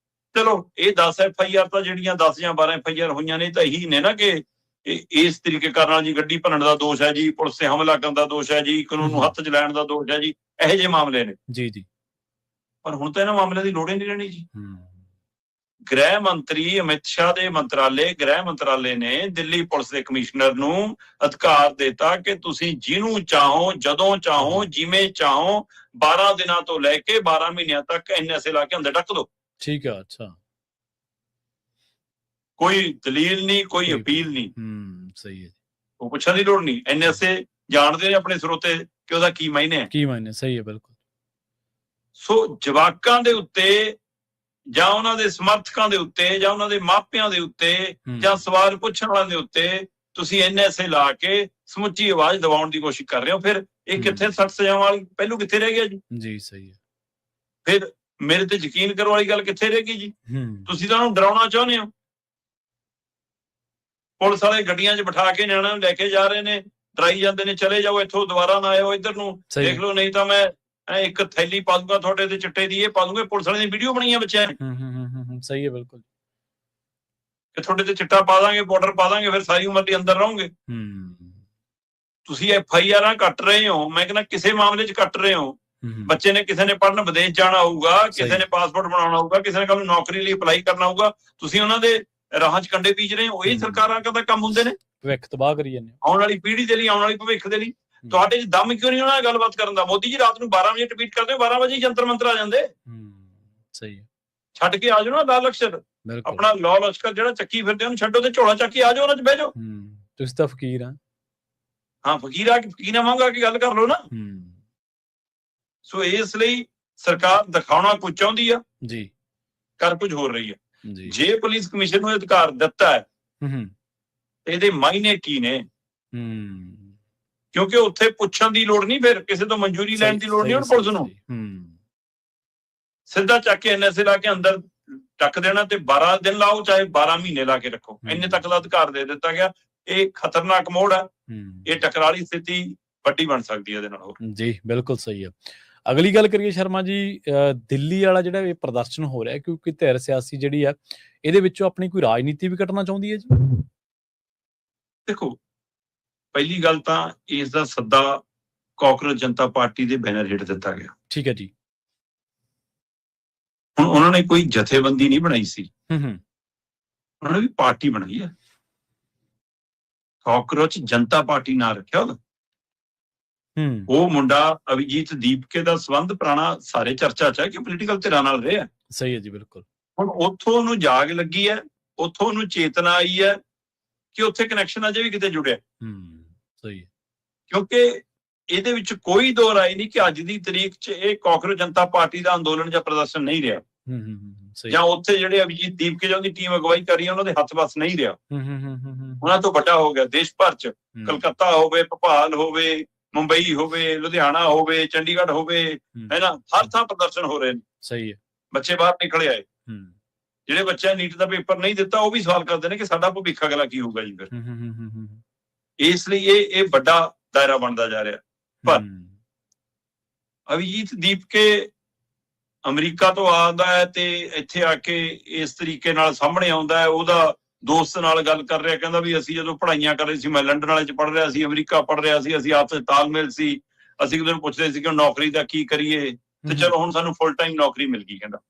Speaker 2: ਚਲੋ ਇਹ 10 FIR ਤਾਂ ਜਿਹੜੀਆਂ 10 ਜਾਂ 12 FIR ਹੋਈਆਂ ਨੇ ਤਾਂ ਇਹੀ ਨੇ ਨਾ ਕਿ ਇਸ ਤਰੀਕੇ ਕਰਨ ਨਾਲ ਜੀ ਗੱਡੀ ਭੰਨਣ ਦਾ ਦੋਸ਼ ਹੈ ਜੀ, ਪੁਲਿਸ ਤੇ ਹਮਲਾ ਕਰਨ ਦਾ ਦੋਸ਼ ਹੈ ਜੀ, ਕਾਨੂੰਨ ਨੂੰ ਹੱਥ 'ਚ ਲੈਣ ਦਾ ਦੋਸ਼ ਹੈ ਜੀ, ਇਹੋ ਜਿਹੇ ਮਾਮਲੇ ਨੇ। ਜੀ। ਪਰ ਹੁਣ ਤਾਂ ਇਹਨਾਂ ਮਾਮਲਿਆਂ ਦੀ ਲੋੜ ਹੀ ਨਹੀਂ ਰਹਿਣੀ ਜੀ। ਗ੍ਰਹਿ ਮੰਤਰੀ ਅਮਿਤ ਸ਼ਾਹ ਦੇ ਗ੍ਰਹਿ ਮੰਤਰਾਲੇ ਨੇ ਦਿੱਲੀ ਪੁਲਿਸ ਦੇ ਕਮਿਸ਼ਨਰ ਨੂੰ ਅਧਿਕਾਰ ਦਿੱਤਾ ਕਿ ਤੁਸੀਂ ਜਿਹਨੂੰ ਚਾਹੋ, ਜਦੋਂ ਚਾਹੋ, ਜਿਵੇਂ ਚਾਹੋ, 12 ਦਿਨਾਂ ਤੋਂ ਲੈ ਕੇ 12 ਮਹੀਨਿਆਂ ਤੱਕ NSA ਲਾ ਕੇ ਅੰਦਰ ਡੱਕ ਦਿਓ। ਠੀਕ ਹੈ। ਅੱਛਾ। ਕੋਈ ਦਲੀਲ ਨਹੀਂ, ਕੋਈ ਅਪੀਲ ਨਹੀਂ। ਸਹੀ ਹੈ। ਉਹ ਪੁੱਛਣ ਦੀ ਲੋੜ ਨਹੀਂ। NSA ਜਾਣਦੇ ਨੇ ਆਪਣੇ ਸਰੋਤੇ ਕਿ ਉਹਦਾ ਕੀ ਮਾਇਨੇ ਹੈ। ਸਹੀ ਹੈ, ਬਿਲਕੁਲ। ਸੋ ਜਵਾਕਾਂ ਦੇ ਉੱਤੇ ਜਾਂ ਉਹਨਾਂ ਦੇ ਸਮਰਥਕਾਂ ਦੇ ਉੱਤੇ ਜਾਂ ਉਹਨਾਂ ਦੇ ਮਾਪਿਆਂ ਦੇ ਉੱਤੇ ਜਾਂ ਸਵਾਲ ਪੁੱਛਣ ਵਾਲਿਆਂ ਦੇ ਉੱਤੇ ਤੁਸੀਂ NSA ਲਾ ਕੇ ਸਮੁੱਚੀ ਆਵਾਜ਼ ਦਬਾਉਣ ਦੀ ਕੋਸ਼ਿਸ਼ ਕਰ ਰਹੇ ਹੋ। ਫਿਰ ਇਹ ਕਿੱਥੇ ਸਖਤ ਸਜ਼ਾਵਾਂ ਵਾਲੀ ਪਹਿਲੂ ਕਿੱਥੇ ਰਹਿ ਗਿਆ ਜੀ? ਸਹੀ ਹੈ। ਫਿਰ ਮੇਰੇ ਤੇ ਯਕੀਨ ਕਰਨ ਵਾਲੀ ਗੱਲ ਕਿੱਥੇ ਰਹਿ ਗਈ ਜੀ? ਤੁਸੀਂ ਤਾਂ ਉਹਨੂੰ ਡਰਾਉਣਾ ਚਾਹੁੰਦੇ ਹੋ। ਪੁਲਿਸ ਵਾਲੇ ਗੱਡੀਆਂ 'ਚ ਬਿਠਾ ਕੇ ਨਿਆਣਿਆਂ ਨੂੰ ਲੈ ਕੇ ਜਾ ਰਹੇ ਨੇ, ਡਰਾਈ ਜਾਂਦੇ ਨੇ ਚਲੇ ਜਾਓ ਇੱਥੋਂ, ਦੁਬਾਰਾ ਨਾ ਆਇਓ ਇੱਧਰ ਨੂੰ, ਦੇਖ ਲਓ ਨਹੀਂ ਤਾਂ ਮੈਂ ਇੱਕ ਥੈਲੀ ਪਾ ਦੂੰਗਾ ਤੁਹਾਡੇ ਤੇ ਚਿੱਟੇ ਦੀ, ਇਹ ਪਾ ਦੂੰਗੇ। ਪੁਲਿਸ ਵਾਲਿਆਂ ਦੀ ਵੀਡੀਓ ਬਣਾਈਆਂ ਬੱਚਿਆਂ ਨੇ। ਸਹੀ ਹੈ, ਬਿਲਕੁਲ। ਕਿ ਤੁਹਾਡੇ ਤੇ ਚਿੱਟਾ ਪਾ ਦਾਂਗੇ, ਪਾਊਡਰ ਪਾ ਦਾਂਗੇ, ਫਿਰ ਸਾਰੀ ਉਮਰ ਲਈ ਅੰਦਰ ਰਹੋਗੇ। ਤੁਸੀਂ FIR ਕੱਟ ਰਹੇ ਹੋ, ਮੈਂ ਕਹਿੰਦਾ ਕਿਸੇ ਮਾਮਲੇ 'ਚ ਕੱਟ ਰਹੇ ਹੋ। ਬੱਚੇ ਨੇ, ਕਿਸੇ ਨੇ ਪੜ੍ਹਨ ਵਿਦੇਸ਼ ਜਾਣਾ ਹੋਊਗਾ, ਕਿਸੇ ਨੇ ਪਾਸਪੋਰਟ ਬਣਾਉਣਾ ਹੋਊਗਾ, ਕਿਸੇ ਨੇ ਕੱਲ ਨੂੰ ਨੌਕਰੀ ਲਈ ਅਪਲਾਈ ਕਰਨਾ ਹੋਊਗਾ, ਤੁਸੀਂ ਉਹਨਾਂ ਦੇ ਰਾਹਾਂ 'ਚ ਕੰਡੇ ਬੀਜ ਰਹੇ ਹੋ। ਇਹ ਸਰਕਾਰਾਂ ਦਾ ਕੰਮ ਹੁੰਦੇ ਨੇ। ਭਵਿੱਖ ਤਬਾਹ ਕਰੀ ਜਾਂਦੇ, ਆਉਣ ਵਾਲੀ ਪੀੜ੍ਹੀ ਦੇ ਲਈ, ਆਉਣ ਵਾਲੀ ਭਵਿੱਖ ਦੇ ਲਈ। ਤੁਹਾਡੇ 'ਚ ਦਮ ਕਿਉਂ ਨਹੀਂ ਹੋਣਾ ਗੱਲਬਾਤ ਕਰਨ ਦਾ? ਮੋਦੀ ਜੀ ਰਾਤ ਨੂੰ 12 ਵਜੇ ਟਵੀਟ ਕਰਦੇ ਹੋ, 12 ਵਜੇ ਜੰਤਰ ਮੰਤਰ ਆ ਜਾਂਦੇ। ਸਹੀ। ਛੱਡ ਕੇ ਆ ਜਾਓ ਨਾ ਲਾਲ ਅਕਸ਼ਰ, ਆਪਣਾ ਲਾਲ ਅਕਸ਼ਰ ਜਿਹੜਾ ਚੱਕੀ ਫਿਰਦੇ ਉਹਨੂੰ ਛੱਡੋ ਤੇ ਝੋਲਾ ਚੱਕ ਕੇ ਆ ਜਾਓ, ਉਹਨਾਂ 'ਚ ਬਹਿ ਜਾਓ। ਤੁਸੀਂ ਤਾਂ ਫਕੀਰ ਆ। ਹਾਂ, ਫਕੀਰ ਆ ਕੇ ਫਕੀਰਾਂ ਵਾਂਗ ਆ ਕੇ ਗੱਲ ਕਰ ਲਓ ਨਾ। ਸੋ ਇਸ ਲਈ ਸਰਕਾਰ ਦਿਖਾਉਣਾ ਕੁਝ ਚਾਹੁੰਦੀ ਆ
Speaker 1: ਜੀ,
Speaker 2: ਕਰ ਕੁਝ ਹੋਰ ਰਹੀ ਹੈ।
Speaker 1: ਜੀ,
Speaker 2: ਜੇ ਪੁਲਿਸ ਕਮਿਸ਼ਨ ਨੂੰ ਅਧਿਕਾਰ ਦਿੱਤਾ ਹੈ ਤੇ ਇਹਦੇ ਮਾਇਨੇ ਕੀ ਨੇ? ਕਿਉਂਕਿ ਉੱਥੇ ਪੁੱਛਣ ਦੀ ਲੋੜ ਨਹੀਂ, ਫਿਰ ਕਿਸੇ ਤੋਂ ਮਨਜ਼ੂਰੀ ਲੈਣ ਦੀ ਲੋੜ ਨਹੀਂ ਹੁਣ ਪੁਲਿਸ ਨੂੰ। ਸਿੱਧਾ ਚੱਕ ਕੇ NSA ਲਾ ਕੇ ਅੰਦਰ ਟੱਕ ਦੇਣਾ ਤੇ 12 ਦਿਨ ਲਾਓ ਚਾਹੇ 12 ਮਹੀਨੇ ਲਾ ਕੇ ਰੱਖੋ, ਇੰਨੇ ਤੱਕ ਦਾ ਅਧਿਕਾਰ ਦੇ ਦਿੱਤਾ ਗਿਆ। ਇਹ ਖਤਰਨਾਕ ਮੋੜ ਹੈ, ਇਹ ਟਕਰਾਲੀ ਸਥਿਤੀ ਵੱਡੀ ਬਣ ਸਕਦੀ ਹੈ ਇਹਦੇ ਨਾਲ।
Speaker 1: ਜੀ ਬਿਲਕੁਲ ਸਹੀ ਹੈ। ਅਗਲੀ ਗੱਲ ਕਰੀਏ ਸ਼ਰਮਾ ਜੀ, ਦਿੱਲੀ ਵਾਲਾ ਜਿਹੜਾ ਇਹ ਪ੍ਰਦਰਸ਼ਨ ਹੋ ਰਿਹਾ, ਕਿਉਂਕਿ ਧਿਰ ਸਿਆਸੀ ਜਿਹੜੀ ਆ ਇਹਦੇ ਵਿੱਚੋਂ ਆਪਣੀ ਕੋਈ ਰਾਜਨੀਤੀ ਵੀ ਕੱਢਣਾ ਚਾਹੁੰਦੀ ਹੈ ਜੀ?
Speaker 2: ਦੇਖੋ, ਪਹਿਲੀ ਗੱਲ ਤਾਂ ਇਸ ਦਾ ਸੱਦਾ ਕਾਕਰੋਚ ਜਨਤਾ ਪਾਰਟੀ ਦੇ ਬੈਨਰ ਹੇਠ ਦਿੱਤਾ ਗਿਆ।
Speaker 1: ਠੀਕ ਹੈ ਜੀ।
Speaker 2: ਹੁਣ ਉਹਨਾਂ ਨੇ ਕੋਈ ਜਥੇਬੰਦੀ ਨਹੀਂ ਬਣਾਈ ਸੀ, ਉਹਨਾਂ ਨੇ ਵੀ ਪਾਰਟੀ ਬਣਾਈ ਹੈ। ਕਾਕਰੋਚ ਜਨਤਾ ਪਾਰਟੀ ਨਾਂ ਰੱਖਿਆ ਉਹਦਾ। ਉਹ ਮੁੰਡਾ ਅਭਿਜੀਤ ਦੀਪਕੇ ਦਾ ਸੰਬੰਧ ਪੁਰਾਣਾ ਸਾਰੇ ਚਰਚਾ ਚ ਹੈ ਕਿ ਪੋਲੀਟੀਕਲ ਧਿਰਾਂ ਨਾਲ ਰਿਹਾ।
Speaker 1: ਸਹੀ ਹੈ ਜੀ, ਬਿਲਕੁਲ।
Speaker 2: ਹੁਣ ਉੱਥੋਂ ਉਹਨੂੰ ਜਾਗ ਲੱਗੀ ਹੈ, ਉੱਥੋਂ ਉਹਨੂੰ ਚੇਤਨਾ ਆਈ ਹੈ ਕਿ ਉੱਥੇ ਕਨੈਕਸ਼ਨ ਅਜੇ ਵੀ ਕਿਤੇ ਜੁੜਿਆ।
Speaker 1: ਸਹੀ ਹੈ।
Speaker 2: ਕਿਉਂਕਿ ਇਹਦੇ ਵਿੱਚ ਕੋਈ ਦੋ ਰਾਏ ਨਹੀਂ ਕਿ ਅੱਜ ਦੀ ਤਰੀਕ 'ਚ ਇਹ ਕਾਕਰੋਚ ਜਨਤਾ ਪਾਰਟੀ ਦਾ ਅੰਦੋਲਨ ਜਾਂ ਪ੍ਰਦਰਸ਼ਨ ਨਹੀਂ ਰਿਹਾ, ਜਾਂ ਉੱਥੇ ਜਿਹੜੇ ਅਭਿਜੀਤ ਦੀਪਕੇ ਜਾਂ ਦੀ ਟੀਮ ਅਗਵਾਈ ਕਰ ਰਹੀ ਹੈ ਉਹਨਾਂ ਦੇ ਹੱਥ ਵੱਸ ਨਹੀਂ ਰਿਹਾ। ਉਹਨਾਂ ਤੋਂ ਵੱਡਾ ਹੋ ਗਿਆ ਦੇਸ਼ ਭਰ 'ਚ, ਕਲਕੱਤਾ ਹੋਵੇ, ਭੋਪਾਲ ਹੋਵੇ, ਮੁੰਬਈ ਹੋਵੇ, ਲੁਧਿਆਣਾ ਹੋਵੇ, ਚੰਡੀਗੜ੍ਹ ਹੋਵੇ, ਹੈ ਨਾ, ਹਰ ਥਾਂ ਪ੍ਰਦਰਸ਼ਨ ਹੋ ਰਹੇ ਨੇ।
Speaker 1: ਸਹੀ ਹੈ।
Speaker 2: ਬੱਚੇ ਬਾਹਰ ਨਿਕਲੇ ਆਏ। ਜਿਹੜੇ ਬੱਚਿਆਂ ਨੀਟ ਦਾ ਪੇਪਰ ਨਹੀਂ ਦਿੱਤਾ ਉਹ ਵੀ ਸਵਾਲ ਕਰਦੇ ਨੇ ਕਿ ਸਾਡਾ ਭਵਿੱਖ ਅਗਲਾ ਕੀ ਹੋਊਗਾ ਜੀ ਫਿਰ। ਇਸ ਲਈ ਇਹ ਵੱਡਾ ਦਾਇਰਾ ਬਣਦਾ ਜਾ ਰਿਹਾ। ਪਰ ਅਭਿਜੀਤ ਦੀਪਕੇ ਅਮਰੀਕਾ ਤੋਂ ਆਉਂਦਾ ਹੈ ਤੇ ਇੱਥੇ ਆ ਕੇ ਇਸ ਤਰੀਕੇ ਨਾਲ ਸਾਹਮਣੇ ਆਉਂਦਾ ਹੈ। ਉਹਦਾ ਦੋਸਤ ਨਾਲ ਗੱਲ ਕਰ ਰਿਹਾ, ਕਹਿੰਦਾ ਵੀ ਅਸੀਂ ਜਦੋਂ ਪੜ੍ਹਾਈਆਂ ਕਰ ਰਹੇ ਸੀ, ਮੈਂ ਲੰਡਨ ਵਾਲੇ 'ਚ ਪੜ੍ਹ ਰਿਹਾ ਸੀ, ਅਮਰੀਕਾ ਪੜ੍ਹ ਰਿਹਾ ਸੀ, ਅਸੀਂ ਆਪਸ 'ਚ ਤਾਲਮੇਲ ਸੀ, ਅਸੀਂ ਉਹਨੂੰ ਪੁੱਛਦੇ ਸੀ ਕਿ ਨੌਕਰੀ ਦਾ ਕੀ ਕਰੀਏ, ਤੇ ਚਲੋ ਹੁਣ ਸਾਨੂੰ ਫੁੱਲ ਟਾਈਮ ਨੌਕਰੀ ਮਿਲ ਗਈ। ਕਹਿੰਦਾ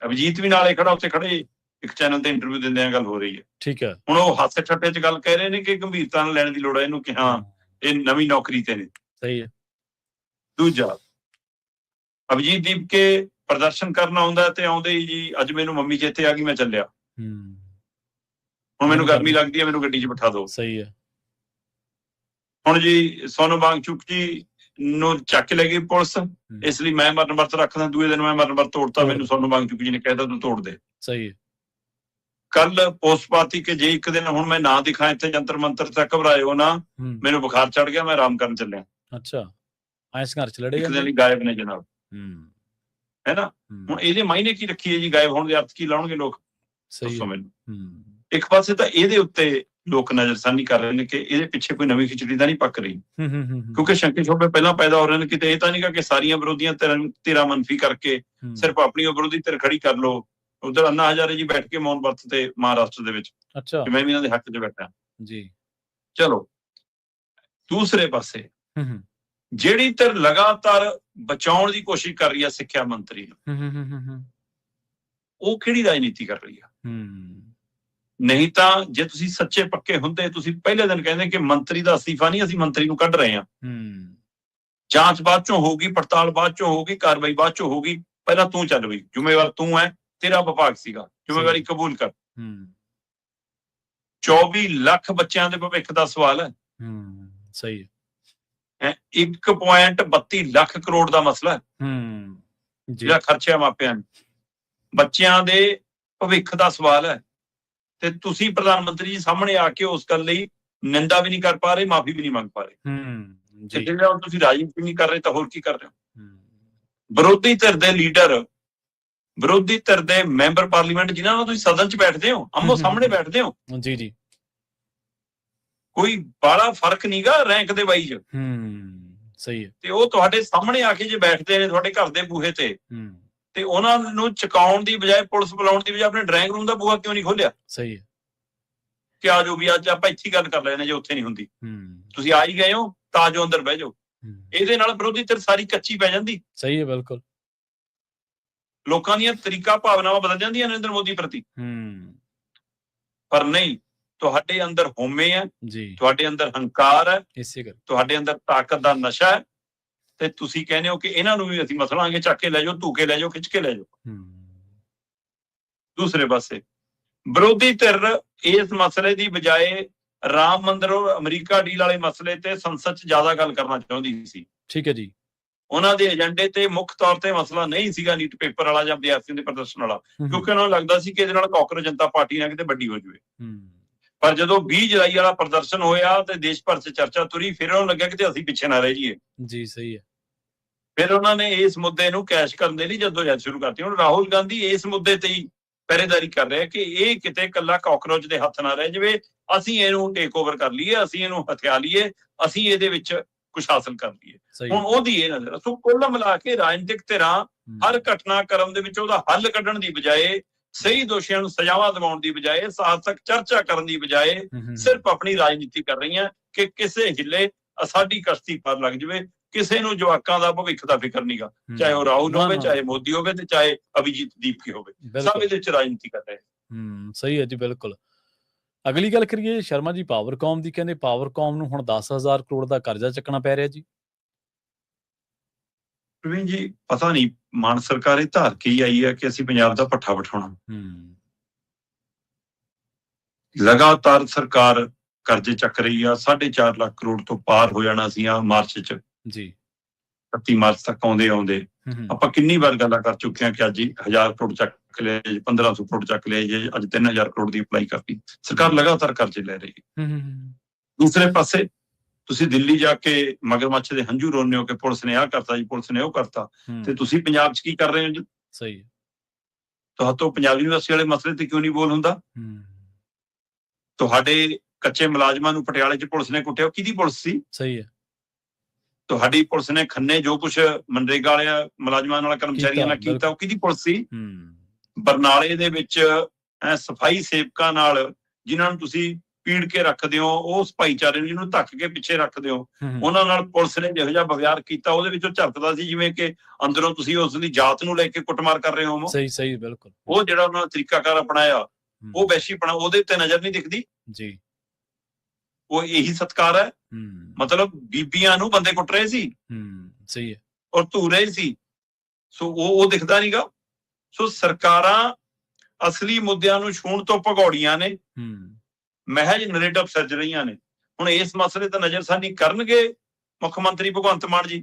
Speaker 2: ਅਭਿਜੀਤ ਵੀ ਨਾਲੇ ਖੜਾ, ਉੱਥੇ ਖੜੇ ਇੱਕ ਚੈਨਲ ਤੇ ਇੰਟਰਵਿਊ ਦਿੰਦੇ ਆ, ਗੱਲ ਹੋ ਰਹੀ ਹੈ। ਠੀਕ ਹੈ। ਹੁਣ ਉਹ ਹਾਸੇ ਠੱਟੇ 'ਚ ਗੱਲ ਕਹਿ ਰਹੇ ਨੇ ਕਿ ਗੰਭੀਰਤਾ ਨਾਲ ਲੈਣ ਦੀ ਲੋੜ ਹੈ ਇਹਨੂੰ, ਕਿ ਹਾਂ ਇਹ ਨਵੀਂ ਨੌਕਰੀ ਤੇ ਨੇ। ਸਹੀ ਹੈ। ਦੂਜਾ, ਅਭਿਜੀਤ ਦੀਪਕੇ ਪ੍ਰਦਰਸ਼ਨ ਕਰਨ ਆਉਂਦਾ ਤੇ ਆਉਂਦੇ ਹੀ ਜੀ ਅੱਜ ਮੈਨੂੰ ਮੰਮੀ ਚੇਤੇ ਆ ਗਈ, ਮੈਂ ਚੱਲਿਆ, ਹੁਣ ਮੈਨੂੰ ਗਰਮੀ ਲੱਗਦੀ ਹੈ, ਮੈਨੂੰ ਗੱਡੀ 'ਚ ਬਿਠਾ ਦਿਓ। ਸਹੀ ਹੈ। ਹੁਣ ਜੀ ਸੋਨਮ ਵਾਂਗਚੁਕ ਜੀ ਨੂੰ ਚੱਕ ਕੇ ਲੈ ਗਈ ਪੁਲਿਸ, ਇਸ ਲਈ ਮੈਂ ਮਰਨ ਵਰਤ ਰੱਖਦਾ। ਦੂਏ ਦਿਨ ਮੈਂ ਮਰਨ ਵਰਤ ਤੋੜਤਾ, ਮੈਨੂੰ ਸੋਨਮ ਵਾਂਗਚੁਕ ਜੀ ਨੇ ਕਹਿਤਾ ਤੂੰ ਤੋੜ ਦੇ। ਸਹੀ ਹੈ। ਕੱਲ ਪੋਸਟ ਪਾਤੀ ਕਿ ਜੇ ਇੱਕ ਦਿਨ ਹੁਣ ਮੈਂ ਨਾ ਦਿਖਾਂ ਇੱਥੇ ਜੰਤਰ ਮੰਤਰ ਤੱਕ ਘਬਰਾਇਓ ਨਾ, ਮੈਨੂੰ ਬੁਖਾਰ ਚੜ ਗਿਆ, ਮੈਂ ਆਰਾਮ ਕਰਨ ਚੱਲਿਆ। ਅੱਛਾ, ਐ ਸੰਘਰਸ਼ ਲੜੇ ਇੱਕ ਦਿਨ ਲਈ ਗਾਇਬ ਨੇ ਜਨਾਬ, ਹੈ ਨਾ। ਹੁਣ ਇਹਦੇ ਮਾਇਨੇ ਕੀ ਰੱਖੀਏ ਜੀ, ਗਾਇਬ ਹੋਣ ਦੇ ਅਰਥ ਕੀ ਲਾਉਣਗੇ ਲੋਕ? ਦੱਸੋ ਮੈਨੂੰ। ਇੱਕ ਪਾਸੇ ਤਾਂ ਇਹਦੇ ਉੱਤੇ ਲੋਕ ਨਜ਼ਰਸਾਨੀ ਕਰ ਰਹੇ ਨੇ ਕਿ ਇਹਦੇ ਪਿੱਛੇ ਕੋਈ ਨਵੀਂ ਖਿਚੜੀ ਤਾਂ ਨਹੀਂ ਪੱਕ ਰਹੀ, ਕਿਉਂਕਿ ਸ਼ੰਕੇ ਸ਼ੋਭੇ ਪਹਿਲਾਂ ਪੈਦਾ ਹੋ ਰਹੇ ਨੇ। ਕਿਤੇ ਇਹ ਤਾਂ ਨਹੀਂਗਾ ਕਿ ਸਾਰੀਆਂ ਵਿਰੋਧੀਆਂ ਧਿਰਾਂ ਮੰਨਫੀ ਕਰਕੇ ਸਿਰਫ ਆਪਣੀ ਵਿਰੋਧੀ ਧਿਰ ਖੜੀ ਕਰ ਲੋ। ਉਧਰ ਅੰਨਾ ਹਜ਼ਾਰੇ ਜੀ ਬੈਠ ਕੇ ਮੌਨ ਵਰਤ ਤੇ ਮਹਾਰਾਸ਼ਟਰ ਦੇ ਵਿੱਚ, ਮੈਂ ਵੀ ਇਹਨਾਂ ਦੇ ਹੱਕ 'ਚ ਬੈਠਾ ਜੀ। ਚਲੋ, ਦੂਸਰੇ ਪਾਸੇ ਜਿਹੜੀ ਧਿਰ ਲਗਾਤਾਰ ਬਚਾਉਣ ਦੀ ਕੋਸ਼ਿਸ਼ ਕਰ ਰਹੀ ਹੈ ਸਿੱਖਿਆ ਮੰਤਰੀ ਨੂੰ, ਉਹ ਕਿਹੜੀ ਰਾਜਨੀਤੀ ਕਰ ਰਹੀ ਆ? ਨਹੀਂ ਤਾਂ ਜੇ ਤੁਸੀਂ ਸੱਚੇ ਪੱਕੇ ਹੁੰਦੇ, ਤੁਸੀਂ ਪਹਿਲੇ ਦਿਨ ਕਹਿੰਦੇ ਕਿ ਮੰਤਰੀ ਦਾ ਅਸਤੀਫਾ ਨਹੀਂ, ਅਸੀਂ ਮੰਤਰੀ ਨੂੰ ਕੱਢ ਰਹੇ ਹਾਂ। ਜਾਂਚ ਬਾਅਦ ਚੋਂ ਹੋਊਗੀ, ਪੜਤਾਲ ਬਾਅਦ ਚੋਂ ਹੋਊਗੀ, ਕਾਰਵਾਈ ਬਾਅਦ ਚੋਂ ਹੋਊਗੀ, ਪਹਿਲਾਂ ਤੂੰ ਚੱਲ ਬਈ, ਜ਼ਿੰਮੇਵਾਰ ਤੂੰ ਹੈ, ਤੇਰਾ ਵਿਭਾਗ ਸੀਗਾ, ਜ਼ਿੰਮੇਵਾਰੀ ਕਬੂਲ ਕਰ। 24 ਲੱਖ ਬੱਚਿਆਂ ਦੇ ਭਵਿੱਖ ਦਾ ਸਵਾਲ ਹੈ। ਸਹੀ ਹੈ। 1.32 ਲੱਖ ਕਰੋੜ ਦਾ ਮਸਲਾ ਹੈ ਜਿਹੜਾ ਖਰਚਿਆ ਮਾਪਿਆਂ ਨੇ, ਬੱਚਿਆਂ ਦੇ ਭਵਿੱਖ ਦਾ ਸਵਾਲ ਹੈ। ਤੇ ਤੁਸੀਂ ਪ੍ਰਧਾਨ ਮੰਤਰੀ ਜੀ ਸਾਹਮਣੇ ਆ ਕੇ ਉਸ ਗੱਲ ਲਈ ਨਿੰਦਾ ਵੀ ਨਹੀਂ ਕਰ ਪਾ ਰਹੇ, ਮਾਫੀ ਵੀ ਨਹੀਂ ਮੰਗ ਪਾ ਰਹੇ। ਜਿਹੜਾ ਹੁਣ ਤੁਸੀਂ ਰਾਜਨੀਤੀ ਨਹੀਂ ਕਰ ਰਹੇ ਤਾਂ ਹੋਰ ਕੀ ਕਰ ਰਹੇ ਹੋ? ਵਿਰੋਧੀ ਧਿਰ ਦੇ ਲੀਡਰ, ਵਿਰੋਧੀ ਧਿਰ ਦੇ ਮੈਂਬਰ ਪਾਰਲੀਮੈਂਟ ਜਿਨ੍ਹਾਂ ਨਾਲ ਤੁਸੀਂ ਸਦਨ 'ਚ ਬੈਠਦੇ ਹੋ, ਆਮੋ ਸਾਹਮਣੇ ਬੈਠਦੇ ਹੋ, ਜੀ ਜੀ, ਕੋਈ ਬਾਹਲਾ ਫਰਕ ਨਹੀਂਗਾ ਰੈਂਕ ਦੇ ਵਾਈਜ਼। ਸਹੀ ਹੈ। ਤੇ ਉਹ ਤੁਹਾਡੇ ਸਾਹਮਣੇ ਆ ਕੇ ਜੇ ਬੈਠਦੇ ਨੇ ਤੁਹਾਡੇ ਘਰ ਦੇ ਬੂਹੇ ਤੇ ਉਹਨਾਂ ਨੂੰ ਚੁਕਾਉਣ ਦੀ ਬਜਾਏ, ਪੁਲਿਸ ਬੁਲਾਉਣ ਦੀ ਬਜਾਏ, ਆਪਣੇ ਡਰਾਇੰਗ ਰੂਮ ਦਾ ਬੂਹਾ ਕਿਉਂ ਨਹੀਂ ਖੋਲਿਆ? ਸਹੀ ਹੈ। ਕਿ ਆਜੋ ਵੀ ਅੱਜ ਆਪਾਂ ਇੱਥੇ ਗੱਲ ਕਰ ਲੈਣੇ, ਜੇ ਉੱਥੇ ਨਹੀਂ ਹੁੰਦੀ। ਤੁਸੀਂ ਆ ਹੀ ਗਏ ਹੋ ਤਾਂ ਆਜੋ ਅੰਦਰ ਬਹਿ ਜਾਓ। ਇਹਦੇ ਨਾਲ ਵਿਰੋਧੀ ਧਿਰ ਸਾਰੀ ਕੱਚੀ ਪੈ ਜਾਂਦੀ। ਸਹੀ ਹੈ, ਬਿਲਕੁਲ। ਲੋਕਾਂ ਦੀਆਂ ਤਰੀਕਾ ਭਾਵਨਾਵਾਂ ਬਦਲ ਜਾਂਦੀਆਂ ਨਰਿੰਦਰ ਮੋਦੀ ਪ੍ਰਤੀ। ਪਰ ਨਹੀਂ, ਤੁਹਾਡੇ ਅੰਦਰ ਹੋਮੇ ਹੈ, ਤੁਹਾਡੇ ਅੰਦਰ ਹੰਕਾਰ ਹੈ, ਤੁਹਾਡੇ ਅੰਦਰ ਤਾਕਤ ਦਾ ਨਸ਼ਾ ਹੈ, ਤੇ ਤੁਸੀਂ ਕਹਿੰਦੇ ਹੋ ਕਿ ਇਹਨਾਂ ਨੂੰ ਵੀ ਅਸੀਂ ਮਸਲਾਂਗੇ, ਚੱਕ ਕੇ ਲੈ ਜਾਓ, ਧੂ ਕੇ ਲੈ ਜਾਓ, ਖਿੱਚ ਕੇ ਲੈ ਜਾਓ। ਦੂਸਰੇ ਪਾਸੇ ਵਿਰੋਧੀ ਧਿਰ ਇਸ ਮਸਲੇ ਦੀ ਬਜਾਏ ਰਾਮ ਮੰਦਿਰ ਔਰ ਅਮਰੀਕਾ ਡੀਲ ਵਾਲੇ ਮਸਲੇ ਤੇ ਸੰਸਦ 'ਚ ਜ਼ਿਆਦਾ ਗੱਲ ਕਰਨਾ ਚਾਹੁੰਦੀ ਸੀ।
Speaker 1: ਠੀਕ ਹੈ ਜੀ।
Speaker 2: ਉਹਨਾਂ ਦੇ ਏਜੰਡੇ ਤੇ ਮੁੱਖ ਤੌਰ ਤੇ ਮਸਲਾ ਨਹੀਂ ਸੀਗਾ ਨੀਟ ਪੇਪਰ ਵਾਲਾ ਜਾਂ ਵਿਦਿਆਰਥੀਆਂ ਦੇ ਪ੍ਰਦਰਸ਼ਨ ਵਾਲਾ, ਕਿਉਂਕਿ ਉਹਨਾਂ ਨੂੰ ਲੱਗਦਾ ਸੀ ਕਿ ਇਹਦੇ ਨਾਲ ਕਾਂਗਰਸ ਜਨਤਾ ਪਾਰਟੀ ਨਾਲ ਕਿਤੇ ਵੱਡੀ ਹੋ ਜਾਵੇ। ਪਰ ਜਦੋਂ 20 ਜੁਲਾਈ ਵਾਲਾ ਪ੍ਰਦਰਸ਼ਨ ਹੋਇਆ ਤੇ ਦੇਸ਼ ਭਰ 'ਚ ਚਰਚਾ ਤੁਰੀ, ਫਿਰ ਉਹਨਾਂ ਨੂੰ ਲੱਗਿਆ ਕਿ ਅਸੀਂ ਪਿੱਛੇ ਨਾ ਰਹਿ ਜਾਈਏ
Speaker 1: ਜੀ। ਸਹੀ ਹੈ।
Speaker 2: ਫਿਰ ਉਹਨਾਂ ਨੇ ਇਸ ਮੁੱਦੇ ਨੂੰ ਕੈਸ਼ ਕਰਨ ਦੇ ਲਈ ਜਦੋਜਹਿਦ ਸ਼ੁਰੂ ਕਰਤੀ। ਹੁਣ ਰਾਹੁਲ ਗਾਂਧੀ ਇਸ ਮੁੱਦੇ ਤੇ ਹੀ ਪਹਿਰੇਦਾਰੀ ਕਰ ਰਿਹਾ ਕਿ ਇਹ ਕਿਤੇ ਇਕੱਲਾ ਕਾਕਰੋਚ ਦੇ ਹੱਥ ਨਾ ਰਹਿ ਜਾਵੇ, ਅਸੀਂ ਇਹਨੂੰ ਟੇਕ ਓਵਰ ਕਰ ਲਈਏ, ਅਸੀਂ ਇਹਨੂੰ ਹਥਿਆ ਲਈਏ, ਅਸੀਂ ਇਹਦੇ ਵਿੱਚ ਕੁਝ ਹਾਸਲ ਕਰ ਲਈਏ। ਹੁਣ ਉਹਦੀ ਇਹ ਨਜ਼ਰ। ਸੋ ਕੁੱਲ ਮਿਲਾ ਕੇ ਰਾਜਨੀਤਿਕ ਧਿਰਾਂ ਹਰ ਘਟਨਾਕ੍ਰਮ ਦੇ ਵਿੱਚ ਉਹਦਾ ਹੱਲ ਕੱਢਣ ਦੀ ਬਜਾਏ, ਸਹੀ ਦੋਸ਼ੀਆਂ ਨੂੰ ਸਜ਼ਾਵਾਂ ਦਿਵਾਉਣ ਦੀ ਬਜਾਏ, ਸਾਰਥਕ ਚਰਚਾ ਕਰਨ ਦੀ ਬਜਾਏ ਸਿਰਫ ਆਪਣੀ ਰਾਜਨੀਤੀ ਕਰ ਰਹੀਆਂ ਕਿ ਕਿਸੇ ਹਿੱਲੇ ਸਾਡੀ ਕਸ਼ਤੀ ਪਰ ਲੱਗ ਜਾਵੇ। ਕਿਸੇ ਨੂੰ ਜਵਾਕਾਂ ਦਾ ਭਵਿੱਖ ਦਾ ਫਿਕਰ ਨਹੀਂਗਾ, ਚਾਹੇ ਉਹ ਰਾਹੁਲ ਹੋਵੇ, ਚਾਹੇ ਮੋਦੀ ਹੋਵੇ, ਤੇ ਚਾਹੇ ਅਭਿਜੀਤ ਦੀਪਕੇ ਹੋਵੇ, ਸਭ ਇਹਦੇ ਵਿੱਚ ਰਾਜਨੀਤੀ ਕਰ ਰਹੇ।
Speaker 1: ਸਹੀ ਹੈ ਜੀ, ਬਿਲਕੁਲ। ਅਗਲੀ ਗੱਲ ਕਰੀਏ ਸ਼ਰਮਾ ਜੀ ਪਾਵਰਕੌਮ ਦੀ। ਕਹਿੰਦੇ ਪਾਵਰਕੌਮ ਨੂੰ ਹੁਣ 10,000 ਕਰੋੜ ਦਾ ਕਰਜ਼ਾ ਚੱਕਣਾ ਪੈ ਰਿਹਾ ਜੀ।
Speaker 2: ਪ੍ਰਵੀਨ ਜੀ, ਪਤਾ ਨਹੀਂ ਮਾਨ ਸਰਕਾਰ ਇਹ ਧਾਰ ਕੇ ਹੀ ਆਈ ਹੈ ਕਿ ਅਸੀਂ ਪੰਜਾਬ ਦਾ ਪੱਠਾ ਵਠਾਉਣਾ। ਲਗਾਤਾਰ ਸਰਕਾਰ ਕਰਜ਼ੇ ਚੱਕ ਰਹੀ ਆ। 4.5 ਲੱਖ ਕਰੋੜ ਤੋਂ ਪਾਰ ਹੋ ਜਾਣਾ ਸੀ ਆ ਮਾਰਚ 'ਚ
Speaker 1: ਜੀ।
Speaker 2: 31 ਮਾਰਚ ਤੱਕ ਆਉਂਦੇ ਆਪਾਂ ਕਿੰਨੀ ਵਾਰ ਗੱਲਾਂ ਕਰ ਚੁੱਕੇ ਹਾਂ ਕਿ ਅੱਜ 1000 ਕਰੋੜ ਚੱਕ ਲਿਆ, 1500 ਕਰੋੜ ਚੱਕ ਲਿਆ ਜੇ, ਅੱਜ 3000 ਕਰੋੜ ਦੀ ਅਪਲਾਈ ਕਰਤੀ। ਸਰਕਾਰ ਲਗਾਤਾਰ ਕਰਜ਼ੇ ਲੈ ਰਹੀ ਹੈ। ਦੂਸਰੇ ਪਾਸੇ ਤੁਸੀਂ ਦਿੱਲੀ ਜਾ ਕੇ ਮਗਰਮੱਛ ਦੇ ਹੰਝੂ ਰੋਂਦੇ ਹੋ ਕਿ ਪੁਲਿਸ ਨੇ ਆਹ ਕਰਤਾ ਜੀ, ਪੁਲਿਸ ਨੇ ਉਹ ਕਰਤਾ, ਤੇ ਤੁਸੀਂ ਪੰਜਾਬ 'ਚ ਕੀ ਕਰ ਰਹੇ ਹੋ ਜੀ?
Speaker 1: ਸਹੀ।
Speaker 2: ਤੁਹਾਤੋਂ ਪੰਜਾਬ ਯੂਨੀਵਰਸਿਟੀ ਵਾਲੇ ਮਸਲੇ ਤੇ ਕਿਉਂ ਨਹੀਂ ਬੋਲ ਹੁੰਦਾ? ਤੁਹਾਡੇ ਕੱਚੇ ਮੁਲਾਜ਼ਮਾਂ ਨੂੰ ਪਟਿਆਲੇ 'ਚ ਪੁਲਿਸ ਨੇ ਕੁੱਟਿਆ, ਕਿਹਦੀ ਪੁਲਿਸ ਸੀ?
Speaker 1: ਸਹੀ ਹੈ।
Speaker 2: ਤੁਹਾਡੀ ਪੁਲਿਸ ਨੇ ਖੰਨੇ ਜੋ ਕੁਝ ਮਨਰੇਗਾ ਵਾਲਿਆਂ ਮੁਲਾਜ਼ਮਾਂ ਨਾਲ, ਕਰਮਚਾਰੀਆਂ ਨਾਲ ਕੀਤਾ, ਉਹ ਕਿਹਦੀ ਪੁਲਿਸ ਸੀ? ਬਰਨਾਲੇ ਦੇ ਵਿੱਚ ਸਫਾਈ ਸੇਵਕਾਂ ਨਾਲ ਜਿਨ੍ਹਾਂ ਨੂੰ ਤੁਸੀਂ ਪੀੜ ਕੇ ਰੱਖਦੇ ਹੋ, ਉਸ ਭਾਈਚਾਰੇ ਨੂੰ ਜਿਹਨੂੰ ਧੱਕ ਕੇ ਪਿੱਛੇ ਰੱਖਦੇ ਹੋ, ਉਹਨਾਂ ਨਾਲ ਪੁਲਿਸ ਨੇ ਜਿਹੋ ਜਿਹਾ ਵਿਵਹਾਰ ਕੀਤਾ, ਉਹਦੇ ਵਿੱਚੋਂ ਝਲਕਦਾ ਸੀ ਜਿਵੇਂ ਕਿ ਅੰਦਰੋਂ ਤੁਸੀਂ ਉਸ ਦੀ ਜਾਤ ਨੂੰ ਲੈ ਕੇ ਕੁੱਟਮਾਰ ਕਰ ਰਹੇ ਹੋ।
Speaker 1: ਸਹੀ, ਬਿਲਕੁਲ।
Speaker 2: ਉਹ ਜਿਹੜਾ ਉਹਨਾਂ ਨੇ ਤਰੀਕਾਕਾਰ ਅਪਣਾਇਆ, ਉਹ ਵੈਸ਼ੀਪਣਾ ਉਹਦੇ ਉੱਤੇ ਨਜ਼ਰ ਨਹੀਂ ਦਿਖਦੀ
Speaker 1: ਜੀ।
Speaker 2: ਉਹ ਇਹੀ ਸਤਿਕਾਰ ਹੈ। ਮਤਲਬ ਬੀਬੀਆਂ ਨੂੰ ਬੰਦੇ ਕੁੱਟ ਰਹੇ ਸੀ।
Speaker 1: ਸਹੀ ਹੈ।
Speaker 2: ਔਰ ਧੂ ਰਹੇ ਸੀ। ਸੋ ਉਹ ਦਿਖਦਾ ਨਹੀਂਗਾ। ਸੋ ਸਰਕਾਰਾਂ ਅਸਲੀ ਮੁੱਦਿਆਂ ਨੂੰ ਛੂਹਣ ਤੋਂ ਭਗੌੜੀਆਂ ਨੇ, ਮਹਿਜ ਨਰੇਟਿਵ ਸਿਰਜ ਰਹੀਆਂ ਨੇ। ਹੁਣ ਇਸ ਮਸਲੇ ਤੇ ਨਜ਼ਰਸਾਨੀ ਕਰਨਗੇ ਮੁੱਖ ਮੰਤਰੀ ਭਗਵੰਤ ਮਾਨ ਜੀ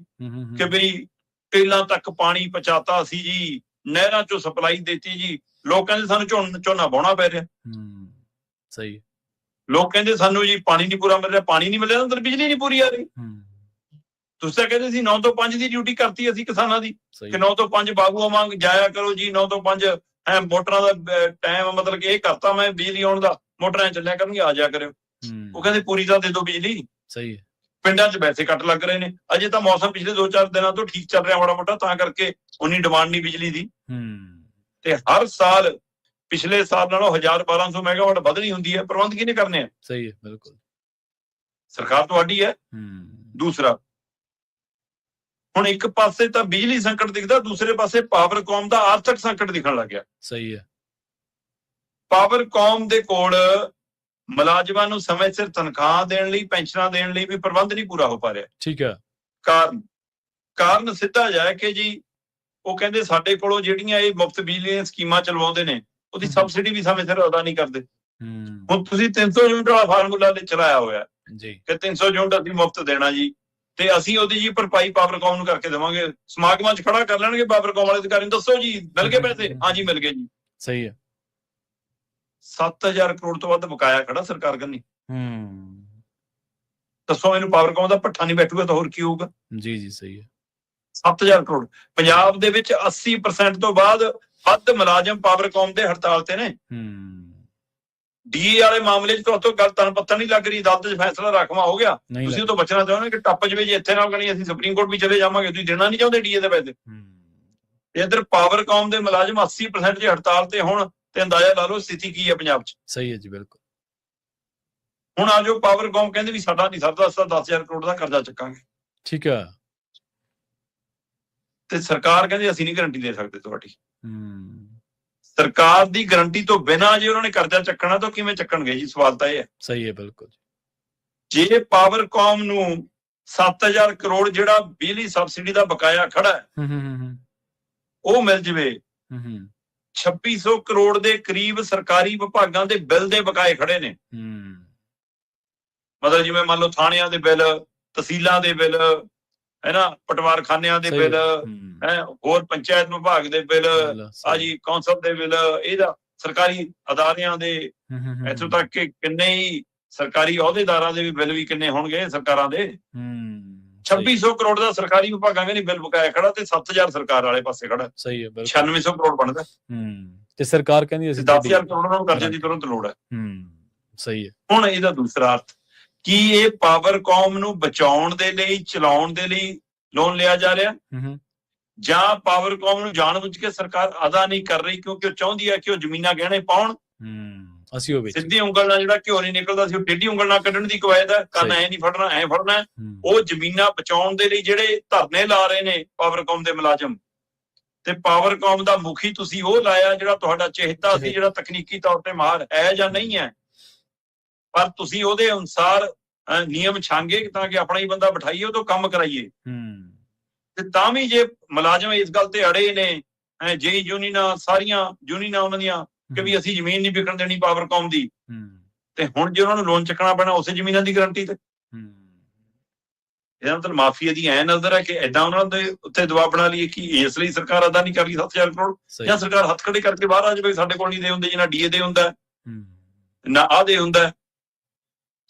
Speaker 2: ਕਿ ਬਈ ਟੇਲਾਂ ਤੱਕ ਪਾਣੀ ਪਹੁੰਚਾਤਾ ਸੀ ਜੀ, ਨਹਿਰਾਂ ਚੋਂ ਸਪਲਾਈ ਦੇਤੀ ਜੀ, ਲੋਕ ਕਹਿੰਦੇ ਸਾਨੂੰ ਝੋਨਾ ਵਾਹੁਣਾ ਪੈ ਰਿਹਾ।
Speaker 1: ਸਹੀ।
Speaker 2: ਲੋਕ ਕਹਿੰਦੇ ਸਾਨੂੰ ਜੀ ਪਾਣੀ ਨਹੀਂ ਪੂਰਾ ਮਿਲ ਰਿਹਾ, ਪਾਣੀ ਨਹੀਂ ਮਿਲ ਰਿਹਾ, ਅੰਦਰ ਬਿਜਲੀ ਨਹੀਂ ਪੂਰੀ ਆ ਰਹੀ। ਤੁਸੀਂ ਤਾਂ ਕਹਿੰਦੇ ਸੀ 9 ਤੋਂ 5 ਦੀ ਡਿਊਟੀ ਕਰਤੀ ਅਸੀਂ ਕਿਸਾਨਾਂ ਦੀ, ਕਿ 9 ਤੋਂ 5 ਬਾਗੂਆ ਵਾਂਗ ਜਾਇਆ ਕਰੋ ਜੀ, 9 ਤੋਂ 5 ਮੋਟਰਾਂ ਦਾ ਟਾਈਮ, ਮਤਲਬ ਕਿ ਇਹ ਕਰਤਾ ਮੈਂ ਬਿਜਲੀ ਆਉਣ ਦਾ, ਮੋਟਰਾਂ ਚੱਲਿਆ ਕਰਨਗੇ, ਆ ਜਾ ਕਰਿਓ। ਉਹ ਕਹਿੰਦੇ ਪੂਰੀ ਤਾਂ ਦੇ ਦਿਓ ਬਿਜਲੀ।
Speaker 1: ਸਹੀ।
Speaker 2: ਪਿੰਡਾਂ 'ਚ ਵੈਸੇ ਕੱਟ ਲੱਗ ਰਹੇ ਨੇ, ਅਜੇ ਤਾਂ ਮੌਸਮ ਪਿਛਲੇ 2-4 ਦਿਨਾਂ ਤੋਂ ਠੀਕ ਚੱਲ ਰਿਹਾ ਮਾੜਾ ਮੋਟਾ, ਤਾਂ ਕਰਕੇ ਉਨੀ ਡਿਮਾਂਡ ਨਹੀਂ ਬਿਜਲੀ ਦੀ। ਤੇ ਹਰ ਸਾਲ ਪਿਛਲੇ ਸਾਲ ਨਾਲੋਂ 1000-1200 ਮੈਗਾਵਾਟ ਵਧਣੀ ਹੁੰਦੀ ਹੈ। ਪ੍ਰਬੰਧ ਕਿਹਨੇ ਕਰਨੇ ਆ?
Speaker 1: ਸਹੀ ਹੈ, ਬਿਲਕੁਲ।
Speaker 2: ਸਰਕਾਰ ਤੁਹਾਡੀ ਹੈ। ਦੂਸਰਾ, ਹੁਣ ਇੱਕ ਪਾਸੇ ਤਾਂ ਬਿਜਲੀ ਸੰਕਟ ਦਿਖਦਾ, ਦੂਸਰੇ ਪਾਸੇ ਪਾਵਰਕੌਮ ਦਾ ਆਰਥਿਕ ਸੰਕਟ ਦਿਖਣ ਲੱਗ ਗਿਆ। ਸਹੀ ਹੈ। ਪਾਵਰਕੌਮ ਦੇ ਕੋਲ ਮੁਲਾਜ਼ਮਾਂ ਨੂੰ ਸਮੇਂ ਸਿਰ ਤਨਖਾਹ ਦੇਣ ਲਈ, ਪੈਨਸ਼ਨਾਂ ਦੇਣ ਲਈ ਵੀ ਪ੍ਰਬੰਧ ਨਹੀਂ ਪੂਰਾ ਹੋ ਪਾ ਰਿਹਾ। ਠੀਕ ਹੈ। ਕਾਰਨ ਸਿੱਧਾ ਜਾਏ ਕਿ ਜੀ ਉਹ ਕਹਿੰਦੇ ਸਾਡੇ ਕੋਲੋਂ ਜਿਹੜੀਆਂ ਇਹ ਮੁਫਤ ਬਿਜਲੀ ਦੀਆਂ ਸਕੀਮਾਂ ਚਲਵਾਉਂਦੇ ਨੇ, ਉਹਦੀ ਸਬਸਿਡੀ ਵੀ ਸਮੇਂ ਸਿਰ ਅਦਾ ਨਹੀਂ ਕਰਦੇ। ਹੁਣ ਤੁਸੀਂ 300 ਯੂਨਿਟ ਵਾਲਾ ਫਾਰਮੂਲਾ ਚਲਾਇਆ ਹੋਇਆ ਜੀ ਕਿ 300 ਯੂਨਿਟ ਅਸੀਂ ਮੁਫਤ ਦੇਣਾ ਜੀ, ਤੇ ਅਸੀਂ ਉਹਦੀ ਜੀ ਭਰਪਾਈ ਪਾਵਰਕੌਮ ਨੂੰ ਕਰਕੇ ਦੇਵਾਂਗੇ। ਸਮਾਗਮਾਂ 'ਚ ਖੜਾ ਕਰ ਲੈਣਗੇ ਪਾਵਰਕੌਮ ਵਾਲੇ ਅਧਿਕਾਰੀ ਨੂੰ, ਦੱਸੋ ਜੀ ਮਿਲ ਗਏ ਪੈਸੇ? ਹਾਂਜੀ ਮਿਲ ਗਏ ਜੀ। ਸਹੀ ਹੈ। 7000 ਕਰੋੜ ਤੋਂ ਵੱਧ ਬਕਾਇਆ ਖੜਾ ਸਰਕਾਰ ਕੰਨੀ। ਦੱਸੋ ਇਹਨੂੰ ਪਾਵਰਕੌਮ ਦਾ ਭੱਠਾ ਨਹੀਂ ਬੈਠੂਗਾ ਤਾਂ ਹੋਰ ਕੀ ਹੋਊਗਾ? ਜੀ ਸਹੀ ਹੈ। 7000 ਕਰੋੜ। ਪੰਜਾਬ ਦੇ ਵਿੱਚ 80% ਤੋਂ ਬਾਅਦ ਵੱਧ ਮੁਲਾਜ਼ਮ ਪਾਵਰਕੌਮ ਦੇ ਹੜਤਾਲ ਤੇ ਨੇ। ਡੀਏ ਵਾਲੇ ਮਾਮਲੇ 'ਚ ਤੁਹਾਤੋਂ ਗੱਲ ਤਨ ਪੱਤਾ ਨਹੀਂ ਲੱਗ ਰਹੀ, ਅਦਾਲਤ 'ਚ ਫੈਸਲਾ ਰਾਖਵਾਂ ਹੋ ਗਿਆ, ਤੁਸੀਂ ਉਹ ਤੋਂ ਬਚਣਾ ਚਾਹੁੰਦੇ ਕਿ ਟੱਪ ਜਵੇ, ਜੇ ਇੱਥੇ ਨਾਲ ਕਣੀ ਅਸੀਂ ਸੁਪਰੀਮ ਕੋਰਟ ਵੀ ਚਲੇ ਜਾਵਾਂਗੇ, ਤੁਸੀਂ ਦੇਣਾ ਨਹੀਂ ਚਾਹੁੰਦੇ ਡੀਏ ਦੇ ਪੈਸੇ। ਇੱਧਰ ਪਾਵਰਕੌਮ ਦੇ ਮੁਲਾਜ਼ਮ 80% 'ਚ ਹੜਤਾਲ ਤੇ ਹੁਣ, ਤੇ ਅੰਦਾਜ਼ਾ ਲਾ ਲਓ ਸਥਿਤੀ ਕੀ ਹੈ ਪੰਜਾਬ 'ਚ। ਸਹੀ ਹੈ ਜੀ, ਬਿਲਕੁਲ। ਹੁਣ ਆ ਜੋ ਪਾਵਰਕੌਮ ਕਹਿੰਦੇ ਵੀ ਸਾਡਾ ਨਹੀਂ ਸਰਦਾ, ਅਸੀਂ 10,000 ਕਰੋੜ ਦਾ ਕਰਜ਼ਾ ਚੱਕਾਂਗੇ। ਠੀਕ ਹੈ। ਤੇ ਸਰਕਾਰ ਕਹਿੰਦੀ ਅਸੀਂ ਨਹੀਂ ਗਰੰਟੀ ਦੇ ਸਕਦੇ ਤੁਹਾਡੀ। ਸਰਕਾਰ ਦੀ ਗਰੰਟੀ ਤੋਂ ਬਿਨਾਂ ਜੇ ਉਹਨਾਂ ਨੇ ਕਰਜ਼ਾ ਚੱਕਣਾ ਤਾਂ ਕਿਵੇਂ ਚੱਕਣਗੇ ਜੀ? ਸਵਾਲ ਤਾਂ ਇਹ ਹੈ। ਸਹੀ ਹੈ, ਬਿਲਕੁਲ। ਜੇ ਪਾਵਰਕੌਮ ਨੂੰ 7000 ਕਰੋੜ ਜਿਹੜਾ ਬਿਜਲੀ ਸਬਸਿਡੀ ਦਾ ਬਕਾਇਆ ਖੜਾ ਹੈ ਉਹ ਮਿਲ ਜਵੇ, 2600 ਕਰੋੜ ਦੇ ਕਰੀਬ ਸਰਕਾਰੀ ਵਿਭਾਗਾਂ ਦੇ ਬਿੱਲ ਦੇ ਬਕਾਏ ਖੜੇ ਨੇ। ਮਤਲਬ ਜਿਵੇਂ ਮੰਨ ਲਓ ਥਾਣਿਆਂ ਦੇ ਬਿੱਲ, ਤਹਿਸੀਲਾਂ ਦੇ ਬਿੱਲ, ਹੈ ਨਾ, ਪਟਵਾਰਖਾਨਿਆਂ ਦੇ ਬਿੱਲ, ਹੋਰ ਪੰਚਾਇਤ ਵਿਭਾਗ ਦੇ ਬਿੱਲ, ਆ ਜੀ ਕੌਂਸਲ ਦੇ ਬਿੱਲ, ਇਹਦਾ ਸਰਕਾਰੀ ਅਦਾਰਿਆਂ ਦੇ, ਇੱਥੋਂ ਤੱਕ ਕਿ ਕਿੰਨੇ ਹੀ ਸਰਕਾਰੀ ਅਹੁਦੇਦਾਰਾਂ ਦੇ ਵੀ ਬਿੱਲ ਵੀ ਕਿੰਨੇ ਹੋਣਗੇ ਸਰਕਾਰਾਂ ਦੇ। 2600 ਕਰੋੜ ਦਾ ਸਰਕਾਰੀ ਵਿਭਾਗਾਂ ਦੇ ਬਿੱਲ ਬਕਾਇਆ ਖੜਾ ਤੇ 7000 ਸਰਕਾਰ ਵਾਲੇ ਪਾਸੇ ਖੜਾ।
Speaker 1: ਸਹੀ ਹੈ,
Speaker 2: 9600 ਕਰੋੜ ਬਣਦਾ
Speaker 1: ਤੇ ਸਰਕਾਰ ਕਹਿੰਦੀ ਅਸੀਂ
Speaker 2: 10000 ਕਰੋੜ ਨੂੰ ਕਰਜ਼ੇ ਦੀ ਤੁਰੰਤ ਲੋੜ ਹੈ।
Speaker 1: ਸਹੀ ਹੈ।
Speaker 2: ਹੁਣ ਇਹਦਾ ਦੂਸਰਾ ਅਰਥ ਕੀ, ਇਹ ਪਾਵਰਕਾਮ ਨੂੰ ਬਚਾਉਣ ਦੇ ਲਈ, ਚਲਾਉਣ ਦੇ ਲਈ ਲੋਨ ਲਿਆ ਜਾ ਰਿਹਾ, ਜਾਂ ਪਾਵਰਕਾਮ ਨੂੰ ਜਾਣਬੁੱਝ ਕੇ ਸਰਕਾਰ ਅਦਾ ਨਹੀਂ ਕਰ ਰਹੀ ਕਿਉਂਕਿ ਉਹ ਚਾਹੁੰਦੀ ਹੈ ਕਿ ਉਹ ਜ਼ਮੀਨਾਂ ਗਹਿਣੇ ਪਾਉਣ,
Speaker 1: ਅਸੀਂ ਉਹ
Speaker 2: ਸਿੱਧੀ ਉਂਗਲ ਨਾਲ ਜਿਹੜਾ ਘਿਓ ਨਹੀਂ ਨਿਕਲਦਾ ਸੀ ਉਹ ਟੇਢੀ ਉਂਗਲ ਨਾਲ ਕੱਢਣ ਦੀ ਕਵਾਇਦ ਹੈ, ਕੰਨ ਐ ਨਹੀਂ ਫੜਨਾ ਐ ਫੜਨਾ। ਉਹ ਜ਼ਮੀਨਾਂ ਬਚਾਉਣ ਦੇ ਲਈ ਜਿਹੜੇ ਧਰਨੇ ਲਾ ਰਹੇ ਨੇ ਪਾਵਰਕਾਮ ਦੇ ਮੁਲਾਜ਼ਮ, ਤੇ ਪਾਵਰਕਾਮ ਦਾ ਮੁਖੀ ਤੁਸੀਂ ਉਹ ਲਾਇਆ ਜਿਹੜਾ ਤੁਹਾਡਾ ਚਿਹਤਾ ਸੀ, ਜਿਹੜਾ ਤਕਨੀਕੀ ਤੌਰ ਤੇ ਮਾਹਰ ਹੈ ਜਾਂ ਨਹੀਂ ਹੈ, ਪਰ ਤੁਸੀਂ ਉਹਦੇ ਅਨੁਸਾਰ ਨਿਯਮ ਛਾਂਗੇ ਤਾਂ ਕਿ ਆਪਣਾ ਹੀ ਬੰਦਾ ਬਿਠਾਈਏ, ਉਹ ਤੋਂ ਕੰਮ ਕਰਾਈਏ। ਤੇ ਤਾਂ ਵੀ ਜੇ ਮੁਲਾਜ਼ਮ ਇਸ ਗੱਲ ਤੇ ਅੜੇ ਨੇ, ਜੇ ਯੂਨੀਅਨਾਂ, ਸਾਰੀਆਂ ਯੂਨੀਅਨਾਂ ਉਹਨਾਂ ਦੀਆਂ, ਕਿ ਵੀ ਅਸੀਂ ਜ਼ਮੀਨ ਨਹੀਂ ਵਿਕਣ ਦੇਣੀ ਪਾਵਰਕਾਮ ਦੀ, ਤੇ ਹੁਣ ਜੇ ਉਹਨਾਂ ਨੂੰ ਲੋਨ ਚੱਕਣਾ ਪੈਣਾ ਉਸੇ ਜ਼ਮੀਨਾਂ ਦੀ ਗਰੰਟੀ ਤੇ, ਇਹਦਾ ਮਤਲਬ ਮਾਫੀਆ ਦੀ ਐ ਨਜ਼ਰ ਹੈ ਕਿ ਏਦਾਂ ਉਹਨਾਂ ਦੇ ਉੱਤੇ ਦਬਾਅ ਬਣਾ ਲਈਏ ਕਿ ਇਸ ਲਈ ਸਰਕਾਰ ਅਦਾ ਨਹੀਂ ਕਰ ਰਹੀ 7000 ਕਰੋੜ, ਜਾਂ ਸਰਕਾਰ ਹੱਥ ਖੜੇ ਕਰਕੇ ਬਾਹਰ ਆ ਜਾਵੇ, ਸਾਡੇ ਕੋਲ ਨਹੀਂ ਦੇ ਹੁੰਦੇ, ਜਿੰਨਾ ਡੀਏ ਦੇ ਹੁੰਦਾ ਨਾ ਆਹ ਦੇ ਹੁੰਦਾ।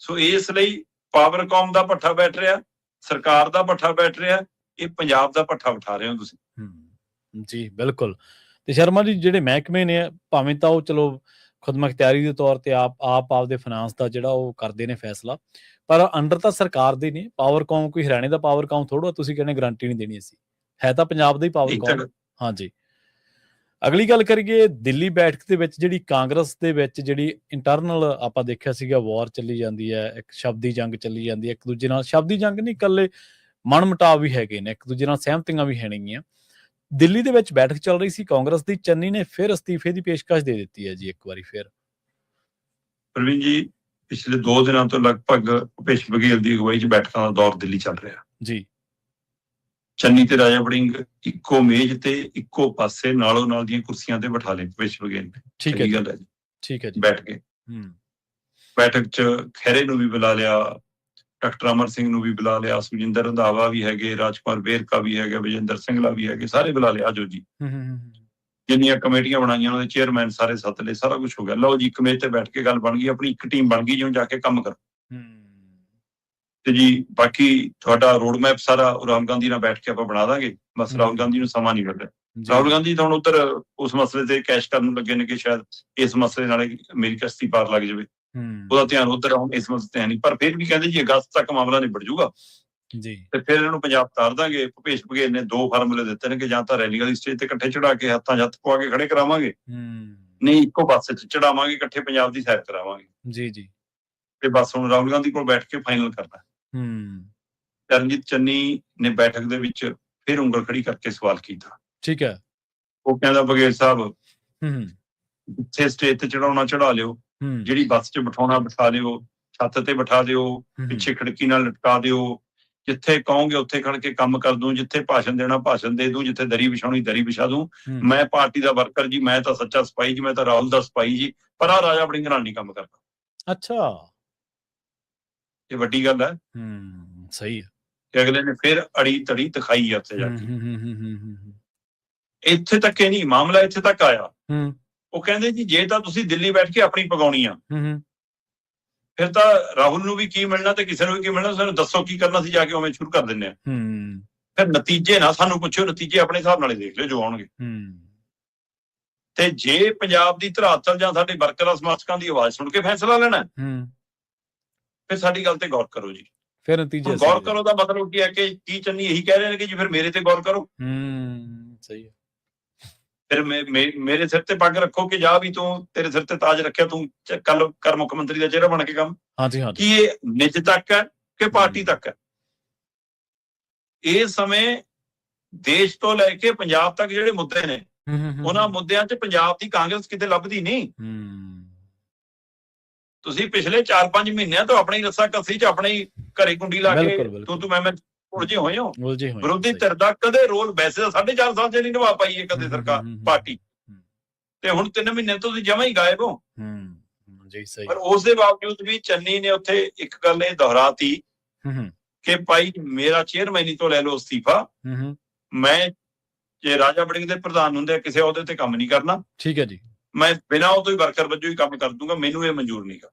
Speaker 2: ਸੋ ਇਸ ਲਈ ਪਾਵਰਕਾਮ ਦਾ ਭੱਠਾ ਬੈਠ ਰਿਹਾ, ਸਰਕਾਰ ਦਾ ਭੱਠਾ ਬੈਠ ਰਿਹਾ, ਇਹ ਪੰਜਾਬ ਦਾ ਭੱਠਾ ਉਠਾ ਰਹੇ ਹੋ ਤੁਸੀਂ।
Speaker 1: ਜੀ ਬਿਲਕੁਲ। ਤੇ ਸ਼ਰਮਾ ਜੀ, ਜਿਹੜੇ ਮਹਿਕਮੇ ਨੇ ਭਾਵੇਂ ਤਾਂ ਉਹ ਚਲੋ ਖੁਦਮੁਖਤਿਆਰੀ ਦੇ ਤੌਰ ਤੇ ਆਪਦੇ ਫਾਈਨਾਂਸ ਦਾ ਜਿਹੜਾ ਉਹ ਕਰਦੇ ਨੇ ਫੈਸਲਾ, ਪਰ ਅੰਡਰ ਤਾਂ ਸਰਕਾਰ ਦੇ ਨੇ। ਪਾਵਰਕਾਮ ਕੋਈ ਹਰਿਆਣੇ ਦਾ ਪਾਵਰਕਾਮ ਥੋੜਾ ਤੁਸੀਂ ਕਹਿੰਦੇ ਗਰੰਟੀ ਨਹੀਂ ਦੇਣੀ, ਅਸੀਂ ਹੈ ਤਾਂ ਪੰਜਾਬ ਦਾ ਹੀ ਪਾਵਰਕਾਮ। ਹਾਂਜੀ, ਅਗਲੀ ਗੱਲ ਕਰੀਏ, ਦਿੱਲੀ ਬੈਠਕ ਦੇ ਵਿੱਚ ਜਿਹੜੀ ਕਾਂਗਰਸ ਦੇ ਵਿੱਚ ਜਿਹੜੀ ਇੰਟਰਨਲ ਆਪਾਂ ਦੇਖਿਆ ਸੀਗਾ ਵਾਰ ਚੱਲੀ ਜਾਂਦੀ ਹੈ, ਇੱਕ ਸ਼ਬਦੀ ਜੰਗ ਚੱਲੀ ਜਾਂਦੀ ਹੈ, ਇੱਕ ਦੂਜੇ ਨਾਲ ਸ਼ਬਦੀ ਜੰਗ ਨਹੀਂ, ਇਕੱਲੇ ਮਨਮੁਟਾਵ ਵੀ ਹੈਗੇ ਨੇ, ਇੱਕ ਦੂਜੇ ਨਾਲ ਸਹਿਮਤੀਆਂ ਵੀ ਹੈ ਨੇਗੀਆਂ। ਦਿੱਲੀ ਦੇ ਵਿੱਚ ਬੈਠਕ ਚੱਲ ਰਹੀ ਸੀ ਕਾਂਗਰਸ ਦੀ, ਚੰਨੀ ਨੇ ਫਿਰ ਅਸਤੀਫੇ ਦੀ ਪੇਸ਼ਕਸ਼ ਦੇ ਦਿੱਤੀ ਹੈ ਜੀ ਇੱਕ ਵਾਰੀ ਫਿਰ।
Speaker 2: ਪ੍ਰਵੀਨ ਜੀ, ਪਿਛਲੇ 2 ਦਿਨਾਂ ਤੋਂ ਲਗਭਗ ਭੁਪੇਸ਼ ਬਘੇਲ ਦੀ ਅਗਵਾਈ 'ਚ ਬੈਠਕਾਂ ਦਾ ਦੌਰ ਦਿੱਲੀ ਚੱਲ ਰਿਹਾ
Speaker 1: ਜੀ।
Speaker 2: ਚੰਨੀ ਤੇ ਰਾਜਾ ਵੜਿੰਗ ਇੱਕੋ ਮੇਜ਼ ਤੇ ਇੱਕੋ ਪਾਸੇ ਨਾਲੋਂ ਨਾਲ ਦੀਆਂ ਕੁਰਸੀਆਂ ਤੇ ਬਿਠਾ ਲਏ ਭੁਪੇਸ਼ ਬਘੇਲ ਨੇ।
Speaker 1: ਠੀਕ ਹੈ
Speaker 2: ਗੱਲ ਹੈ ਜੀ,
Speaker 1: ਠੀਕ ਹੈ ਜੀ।
Speaker 2: ਬੈਠ ਕੇ ਬੈਠਕ 'ਚ ਖਹਿਰੇ ਨੂੰ ਵੀ ਬੁਲਾ ਲਿਆ, ਡਾਕਟਰ ਅਮਰ ਸਿੰਘ ਨੂੰ ਵੀ ਬੁਲਾ ਲਿਆ, ਸੁਖਜਿੰਦਰ ਰੰਧਾਵਾ ਵੀ ਹੈਗੇ, ਰਾਜਕੁਮਾਰ ਵੇਰਕਾ ਵੀ ਹੈਗੇ, ਵਿਜੇਂਦਰ ਸਿੰਘਲਾ ਵੀ ਹੈਗੇ, ਸਾਰੇ ਬੁਲਾ ਲਿਆ। ਆਜੋ ਜੀ, ਜਿੰਨੀਆਂ ਕਮੇਟੀਆਂ ਬਣਾਈਆਂ ਉਹਨਾਂ ਦੇ ਚੇਅਰਮੈਨ ਸਾਰੇ ਸੱਦ ਲਏ, ਸਾਰਾ ਕੁਝ ਹੋ ਗਿਆ। ਲਓ ਜੀ, ਇੱਕ ਮੇਜ਼ ਤੇ ਬੈਠ ਕੇ ਗੱਲ ਬਣ ਗਈ, ਆਪਣੀ ਇੱਕ ਟੀਮ ਬਣ ਗਈ, ਜਿਉਂ ਜਾ ਕੇ ਕੰਮ ਕਰੋ। ਤੇ ਜੀ ਬਾਕੀ ਤੁਹਾਡਾ ਰੋਡ ਮੈਪ ਸਾਰਾ ਰਾਹੁਲ ਗਾਂਧੀ ਨਾਲ ਬੈਠ ਕੇ ਆਪਾਂ ਬਣਾ ਦਾਂਗੇ। ਬਸ ਰਾਹੁਲ ਗਾਂਧੀ ਨੂੰ ਸਮਾਂ ਨਹੀਂ ਮਿਲ ਰਿਹਾ। ਰਾਹੁਲ ਗਾਂਧੀ ਤਾਂ ਹੁਣ ਉੱਧਰ ਉਸ ਮਸਲੇ ਤੇ ਕੈਸ਼ ਕਰਨ ਨੂੰ ਲੱਗੇ ਨੇ ਕਿ ਸ਼ਾਇਦ ਇਸ ਮਸਲੇ ਨਾਲ ਮੇਰੀ ਕਸ਼ਤੀ ਪਾਰ ਲੱਗ ਜਾਵੇ, ਉਹਦਾ ਧਿਆਨ ਉੱਧਰ ਆਉਣ, ਇਸ ਮਸਲੇ ਤੇ ਹੈ ਨਹੀਂ। ਪਰ ਫਿਰ ਵੀ ਕਹਿੰਦੇ ਜੀ ਅਗਸਤ ਤੱਕ ਮਾਮਲਾ ਨਿਬੜ ਜੂਗਾ ਜੀ, ਤੇ ਫਿਰ ਇਹਨਾਂ ਨੂੰ ਪੰਜਾਬ ਤਾਰ ਦਾਂਗੇ। ਭੁਪੇਸ਼ ਬਘੇਲ ਨੇ 2 ਫਾਰਮੂਲੇ ਦਿੱਤੇ ਨੇ ਕਿ ਜਾਂ ਤਾਂ ਰੈਲੀ ਵਾਲੀ ਸਟੇਜ ਤੇ ਇਕੱਠੇ ਚੜਾ ਕੇ ਹੱਥਾਂ 'ਚ ਹੱਥ ਪਵਾ ਕੇ ਖੜੇ ਕਰਾਵਾਂਗੇ, ਨਹੀਂ ਇੱਕੋ ਪਾਸੇ 'ਚ ਚੜਾਵਾਂਗੇ, ਇਕੱਠੇ ਪੰਜਾਬ ਦੀ ਸੈਰ ਕਰਾਵਾਂਗੇ ਜੀ ਜੀ। ਤੇ ਬਸ ਹੁਣ ਰਾਹੁਲ ਗਾਂਧੀ ਕੋਲ ਬੈਠ ਕੇ ਫਾਈਨਲ ਕਰਨਾ। ਚਰਨਜੀਤ ਚੰਨੀ ਨੇ ਬੈਠਕ ਦੇ ਵਿੱਚ ਫਿਰ ਉਂਗਲ ਖੜੀ ਕਰਕੇ ਸਵਾਲ ਕੀਤਾ। ਠੀਕ ਹੈ, ਉਹ ਕਹਿੰਦਾ ਬਘੇਲ ਸਾਹਿਬ ਜਿੱਥੇ ਸਟੇਜ ਤੇ ਚੜਾਉਣਾ ਚੜਾ ਲਿਓ, ਜਿਹੜੀ ਬੱਸ 'ਚ ਬਿਠਾਉਣਾ ਬਿਠਾ ਲਿਓ, ਛੱਤ ਤੇ ਬਿਠਾ ਦਿਓ, ਪਿੱਛੇ ਖਿੜਕੀ ਨਾਲ ਲਟਕਾ ਦਿਓ, ਜਿੱਥੇ ਕਹੋਗੇ ਉੱਥੇ ਖੜ ਕੇ ਕੰਮ ਕਰ ਦੂੰ, ਜਿੱਥੇ ਭਾਸ਼ਣ ਦੇਣਾ ਭਾਸ਼ਣ ਦੇ ਦੂੰ, ਜਿੱਥੇ ਦਰੀ ਵਿਛਾਉਣੀ ਦਰੀ ਵਿਛਾ ਦੂੰ। ਮੈਂ ਪਾਰਟੀ ਦਾ ਵਰਕਰ ਜੀ, ਮੈਂ ਤਾਂ ਸੱਚਾ ਸਿਪਾਹੀ ਜੀ, ਮੈਂ ਤਾਂ ਰਾਹੁਲ ਦਾ ਸਿਪਾਹੀ ਜੀ, ਪਰ ਆ ਰਾਜਾ ਵੜਿੰਗ ਨਾਲ ਨਹੀਂ ਕੰਮ ਕਰਦਾ। ਅੱਛਾ, ਇਹ ਵੱਡੀ ਗੱਲ ਹੈ। ਸਹੀ ਹੈ ਕਿ ਅਗਲੇ ਨੇ ਫਿਰ ਅੜੀ ਤੜੀ ਦਿਖਾਈ ਆ ਉੱਥੇ ਜਾ ਕੇ। ਇੱਥੇ ਤੱਕ ਹੀ ਨਹੀਂ, ਮਾਮਲਾ ਇੱਥੇ ਤੱਕ ਆਇਆ। ਉਹ ਕਹਿੰਦੇ ਜੀ ਜੇ ਤਾਂ ਤੁਸੀਂ ਦਿੱਲੀ ਬੈਠ ਕੇ ਆਪਣੀ ਪਗਾਉਣੀ ਆ, ਫਿਰ ਤਾਂ ਰਾਹੁਲ ਨੂੰ ਵੀ ਕੀ ਮਿਲਣਾ ਤੇ ਕਿਸੇ ਨੂੰ ਵੀ ਕੀ ਮਿਲਣਾ, ਸਾਨੂੰ ਦੱਸੋ ਕੀ ਕਰਨਾ ਸੀ, ਜਾ ਕੇ ਉਵੇਂ ਸ਼ੁਰੂ ਕਰ ਦਿੰਦੇ ਆ। ਫਿਰ ਨਤੀਜੇ ਨਾ ਸਾਨੂੰ ਪੁੱਛਿਓ, ਨਤੀਜੇ ਆਪਣੇ ਹਿਸਾਬ ਨਾਲ ਹੀ ਦੇਖ ਲਿਓ ਜੋ ਆਉਣਗੇ। ਤੇ ਜੇ ਪੰਜਾਬ ਦੀ ਧਰਾਤਲ ਜਾਂ ਸਾਡੇ ਵਰਕਰਾਂ ਸਮਰਥਕਾਂ ਦੀ ਆਵਾਜ਼ ਸੁਣ ਕੇ ਫੈਸਲਾ ਲੈਣਾ, ਫਿਰ ਸਾਡੀ ਗੱਲ ਤੇ ਗੌਰ ਕਰੋ ਜੀ। ਫਿਰ ਨਤੀਜੇ ਗੌਰ ਕਰੋ ਦਾ ਮਤਲਬ ਕੀ ਹੈ ਕਿ ਕੀ ਚੰਨੀ ਇਹੀ ਕਹਿ ਰਹੇ ਨੇ ਕਿ ਜੀ ਫਿਰ ਮੇਰੇ ਤੇ ਗੌਰ ਕਰੋ। ਸਹੀ ਹੈ, ਫਿਰ ਮੇਰੇ ਸਿਰ ਤੇ ਪੱਗ ਰੱਖੋ ਕਿ ਜਾ ਵੀ ਤੂੰ, ਤੇਰੇ ਸਿਰ ਤੇ ਤਾਜ ਰੱਖਿਆ, ਤੂੰ ਕੱਲ ਕਰ ਮੁੱਖ ਮੰਤਰੀ ਦਾ ਚਿਹਰਾ ਬਣ ਕੇ ਕੰਮ। ਹਾਂਜੀ ਹਾਂਜੀ, ਕੀ ਇਹ ਨਿੱਜ ਤੱਕ ਹੈ ਕਿ ਪਾਰਟੀ ਤੱਕ ਹੈ? ਇਸ ਸਮੇਂ ਦੇਸ਼ ਤੋਂ ਲੈ ਕੇ ਪੰਜਾਬ ਤੱਕ ਜਿਹੜੇ ਮੁੱਦੇ ਨੇ, ਉਹਨਾਂ ਮੁੱਦਿਆਂ 'ਚ ਪੰਜਾਬ ਦੀ ਕਾਂਗਰਸ ਕਿਤੇ ਲੱਭਦੀ ਨਹੀਂ। ਤੁਸੀਂ ਪਿਛਲੇ 4-5 ਮਹੀਨਿਆਂ ਤੋਂ ਆਪਣੀ ਰੱਸਾਕੱਸੀ 'ਚ ਆਪਣੇ ਹੀ ਘਰੇ ਕੁੰਡੀ ਲਾ ਕੇ ਤੂੰ ਮੈਂ ਉਲਝੇ ਹੋਏ ਹੋ। ਵਿਰੋਧੀ ਧਿਰ ਦਾ ਕਦੇ ਰੋਲ ਵੈਸੇ ਤਾਂ 4.5 ਸਾਲ 'ਚ ਨਹੀਂ ਨਿਭਾ ਪਾਈ ਹੈ ਕਦੇ ਸਰਕਾਰ ਪਾਰਟੀ, ਤੇ ਹੁਣ 3 ਮਹੀਨੇ ਤੋਂ ਤੁਸੀਂ ਜਮਾਂ ਹੀ ਗਾਇਬ ਹੋ। ਪਰ ਉਸ ਦੇ ਬਾਵਜੂਦ ਵੀ ਚੰਨੀ ਨੇ ਉੱਥੇ ਇੱਕ ਗੱਲ ਇਹ ਦੁਹਰਾਤੀ ਕਿ ਭਾਈ ਮੇਰਾ ਚੇਅਰਮੈਨੀ ਤੋਂ ਲੈ ਲਓ ਅਸਤੀਫਾ, ਮੈਂ ਜੇ ਰਾਜਾ ਵੜਿੰਗ ਦੇ ਪ੍ਰਧਾਨ ਹੁੰਦੇ ਕਿਸੇ ਅਹੁਦੇ ਤੇ ਕੰਮ ਨਹੀਂ ਕਰਨਾ,
Speaker 1: ਠੀਕ ਹੈ ਜੀ,
Speaker 2: ਮੈਂ ਬਿਨਾਂ ਉਹ ਤੋਂ ਹੀ ਵਰਕਰ ਵਜੋਂ ਹੀ ਕੰਮ ਕਰ दूंगा, ਮੈਨੂੰ ਇਹ ਮਨਜ਼ੂਰ नहीं गा।